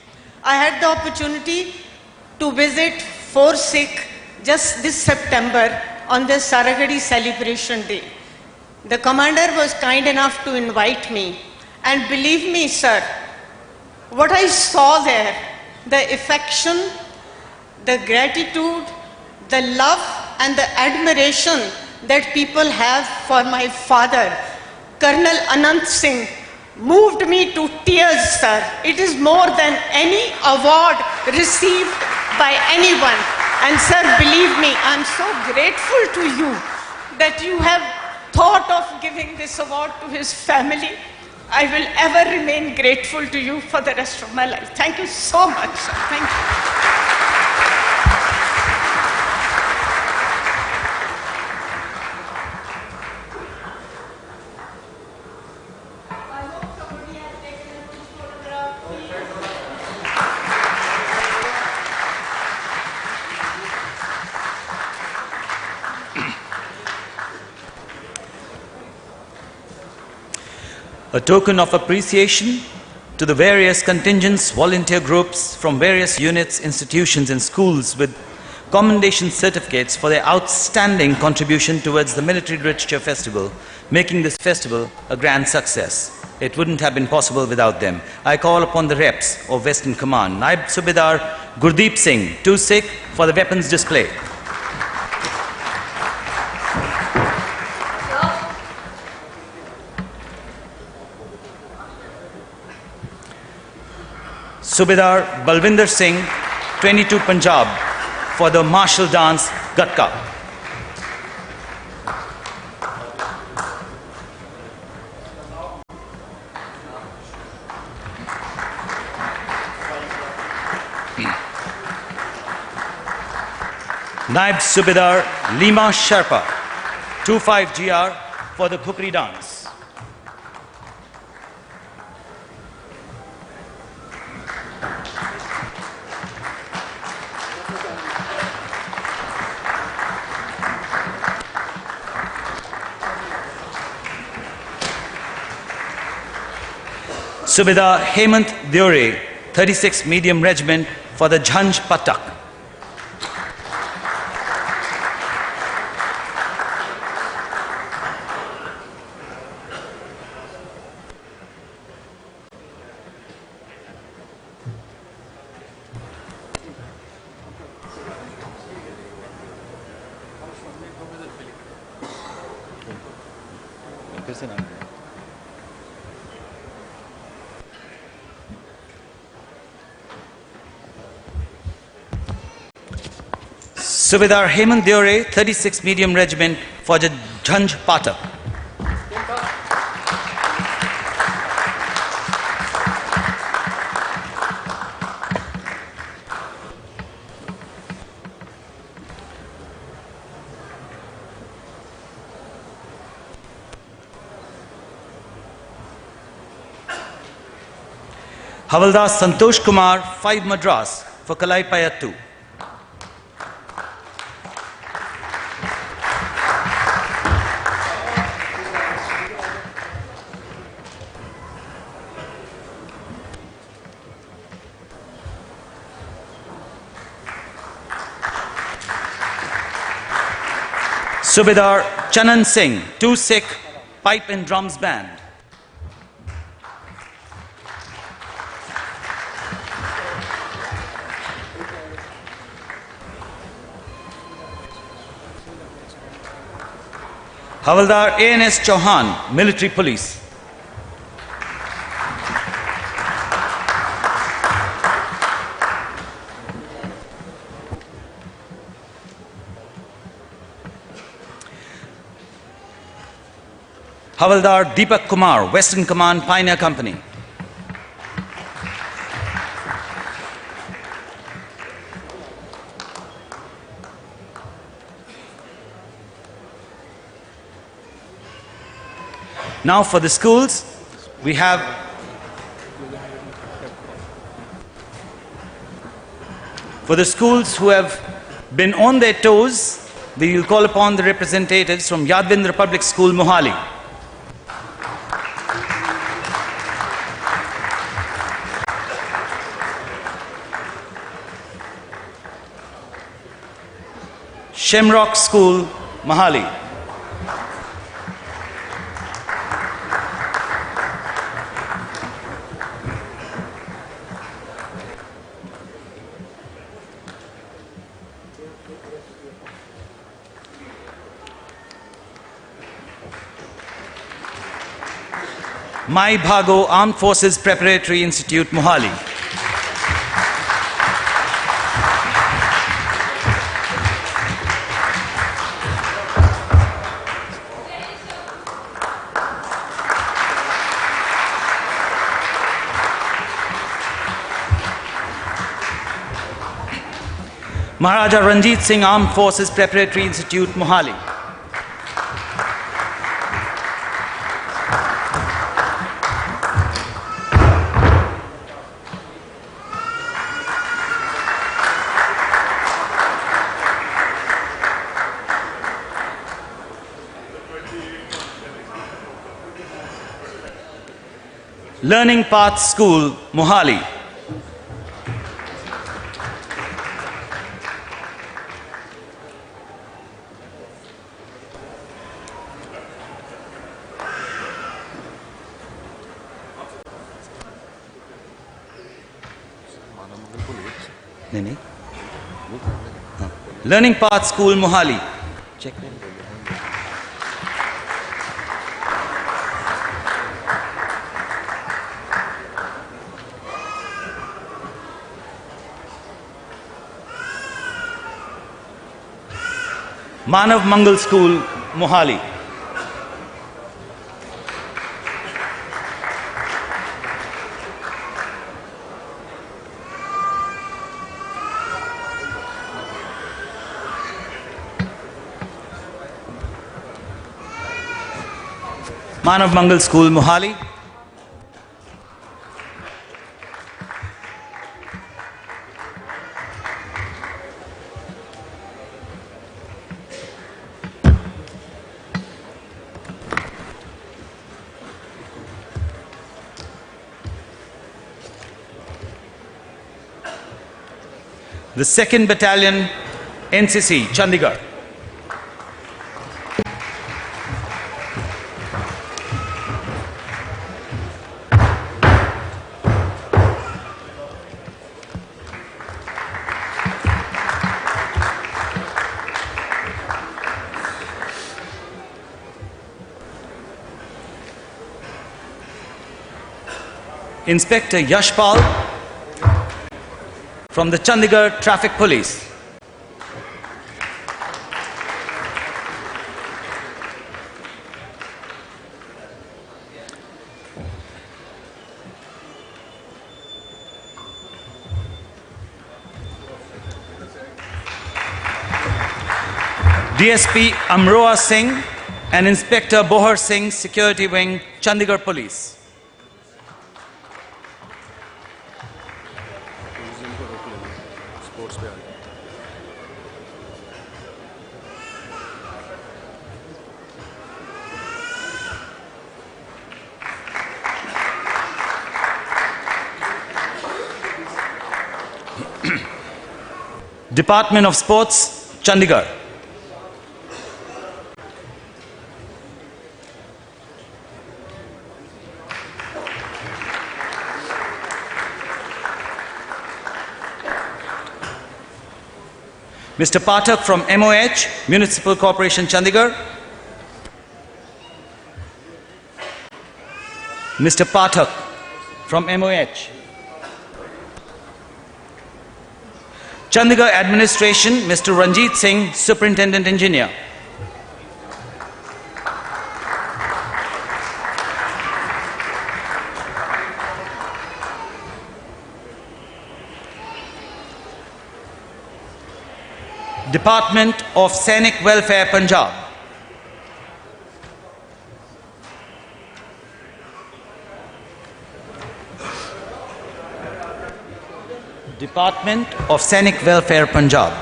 I had the opportunity to visit 4-Sikh just this September on the Saragadi celebration day. The commander was kind enough to invite me, and believe me, sir, what I saw there, the affection, the gratitude, the love and the admiration that people have for my father, Colonel Anand Singh, moved me to tears, sir. It is more than any award received by anyone. And sir, believe me, I'm so grateful to you that you have thought of giving this award to his family. I will ever remain grateful to you for the rest of my life. Thank you so much, sir. Thank you. A token of appreciation to the various contingents, volunteer groups from various units, institutions and schools with commendation certificates for their outstanding contribution towards the Military Literature Festival, making this festival a grand success. It wouldn't have been possible without them. I call upon the reps of Western Command, Naib Subedar Gurdeep Singh, 2 Sikh, for the weapons display. Subedar Balwinder Singh, 22 Punjab, for the martial dance Gatka. Naib Subedar Lima Sherpa, 25 GR, for the Khupri dance. Subedar Hemant Deore, 36 Medium Regiment, for the Jhanj Patak. Subedar Hemant Deore, 36 Medium Regiment, for the Jhanj Patak. Havaldar Santosh Kumar, 5 Madras, for Kalai Payattu. Subedar Chanan Singh, 2 Sikh, pipe and drums band. Havaldar ANS Chauhan, Military Police. Havaldar Deepak Kumar, Western Command, Pioneer Company. Now for the schools, we have for the schools who have been on their toes, we will call upon the representatives from Yadvindra Public School, Mohali. Shamrock School, Mohali. Mai Bhago Armed Forces Preparatory Institute, Mohali. Maharaja Ranjit Singh Armed Forces Preparatory Institute, Mohali. Learning Path School, Mohali. नहीं Learning Path School, Mohali. Check. Manav Mangal School, Mohali. Manav Mangal School, Mohali. The 2nd Battalion, NCC, Chandigarh. Inspector Yashpal from the Chandigarh Traffic Police. DSP Amroha Singh and Inspector Bohar Singh, Security Wing, Chandigarh Police. Department of Sports, Chandigarh. Mr. Pathak from MOH, Municipal Corporation, Chandigarh. Mr. Pathak from MOH. Chandigarh Administration, Mr. Ranjit Singh, Superintendent Engineer. Department of Sainik Welfare, Punjab. Department of Sainik Welfare, Punjab.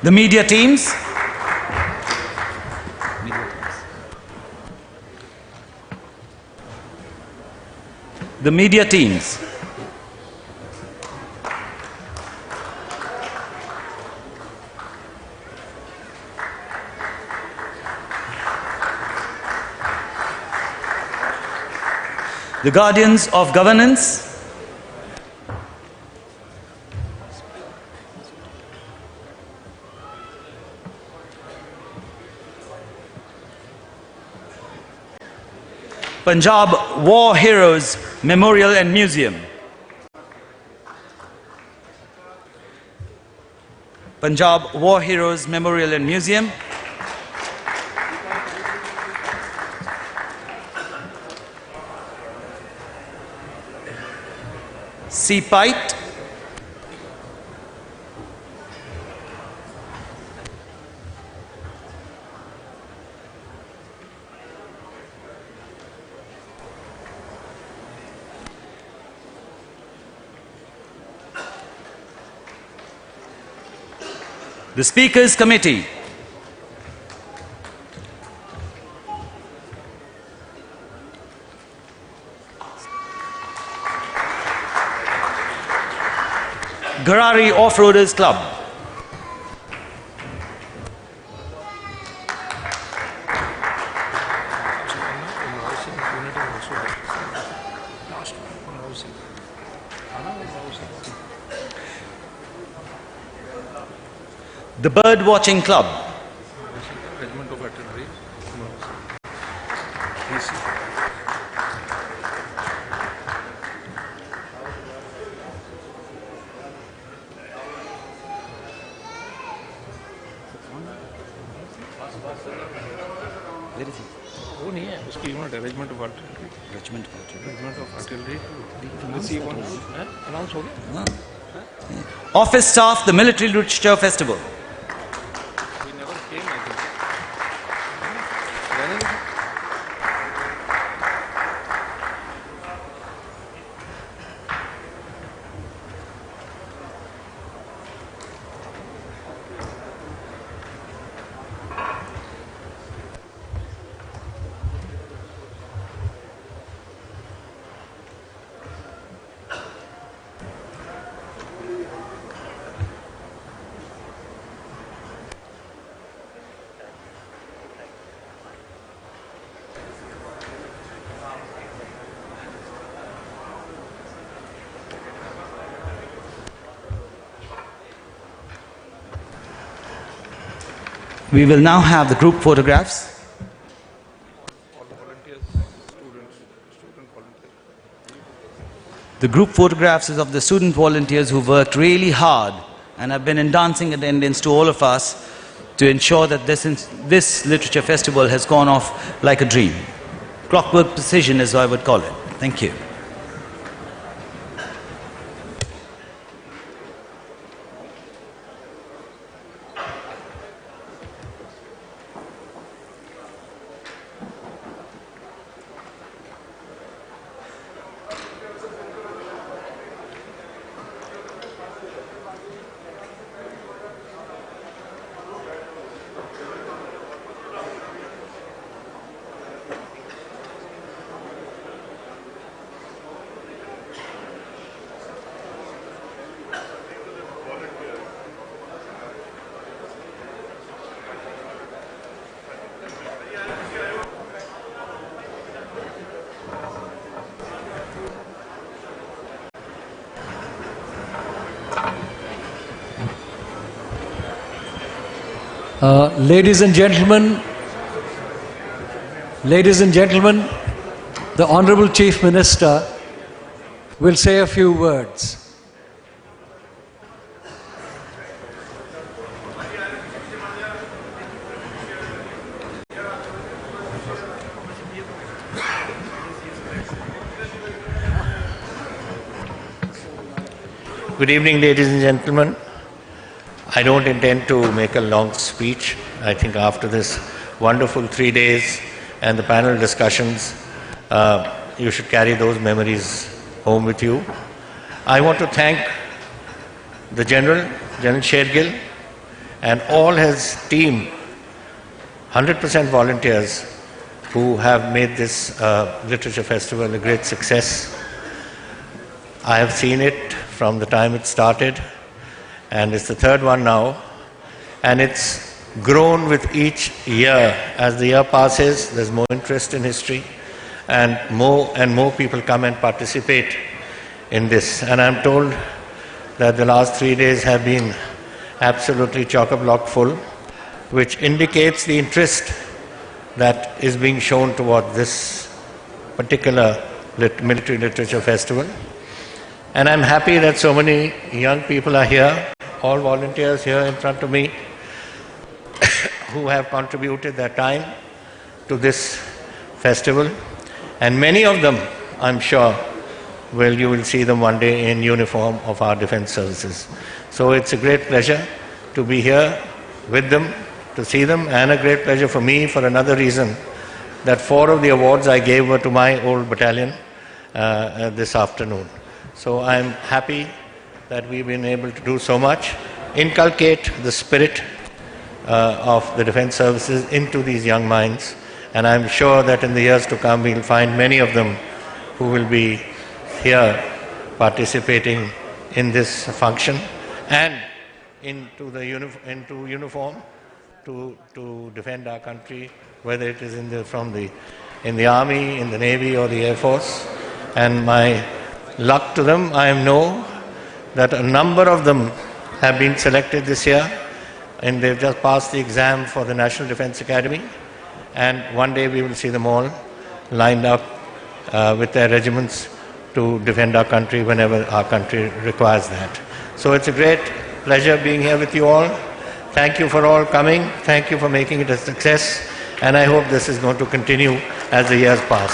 The media teams. The media teams. The guardians of governance. Punjab War Heroes Memorial and Museum. Punjab War Heroes Memorial and Museum. Seapite. The Speakers Committee. Garari Off-Roaders Club. The Bird Watching Club. Regiment of Artillery. Where is he? वो नहीं है उसकी unit है regiment of artillery Regiment of Artillery. Regiment of artillery announce हो गया Office Staff, the Military Literature Festival. We never came, I think. रहने दो। We will now have the group photographs. All the volunteers, student volunteers. The group photographs is of the student volunteers who worked really hard and have been in dancing attendance to all of us to ensure that this literature festival has gone off like a dream. Clockwork precision is what I would call it. Thank you. Ladies and gentlemen, the Honorable Chief Minister will say a few words. Good evening, ladies and gentlemen. I don't intend to make a long speech. I think after this wonderful 3 days and the panel discussions, you should carry those memories home with you. I want to thank the General Shergill, and all his team, 100% volunteers who have made this literature festival a great success. I have seen it from the time it started, and it's the third one now, and it's grown with each year. As the year passes, there's more interest in history, and more people come and participate in this. And I'm told that the last 3 days have been absolutely chock-a-block full, which indicates the interest that is being shown toward this particular military literature festival. And I'm happy that so many young people are here, all volunteers here in front of me, who have contributed their time to this festival. And many of them, I'm sure, you will see them one day in uniform of our defense services. So it's a great pleasure to be here with them, to see them, and a great pleasure for me for another reason, that 4 of the awards I gave were to my old battalion this afternoon. So I'm happy that we've been able to do so much, inculcate the spirit of the defense services into these young minds, and I'm sure that in the years to come we'll find many of them who will be here participating in this function and into uniform to defend our country, whether it is in the Army, in the Navy or the Air Force. And my luck to them, I know that a number of them have been selected this year, and they've just passed the exam for the National Defence Academy, and one day we will see them all lined up with their regiments to defend our country whenever our country requires that. So it's a great pleasure being here with you all. Thank you for all coming. Thank you for making it a success, and I hope this is going to continue as the years pass.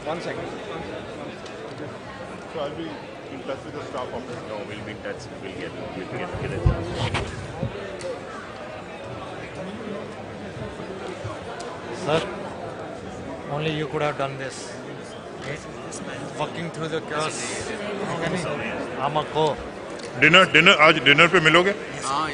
One second. So I'll be in touch with the staff office. No, we'll be in touch. We'll get it. Sir, only you could have done this. Walking through the chaos. I'm a co. Dinner आज dinner पे मिलोगे? हाँ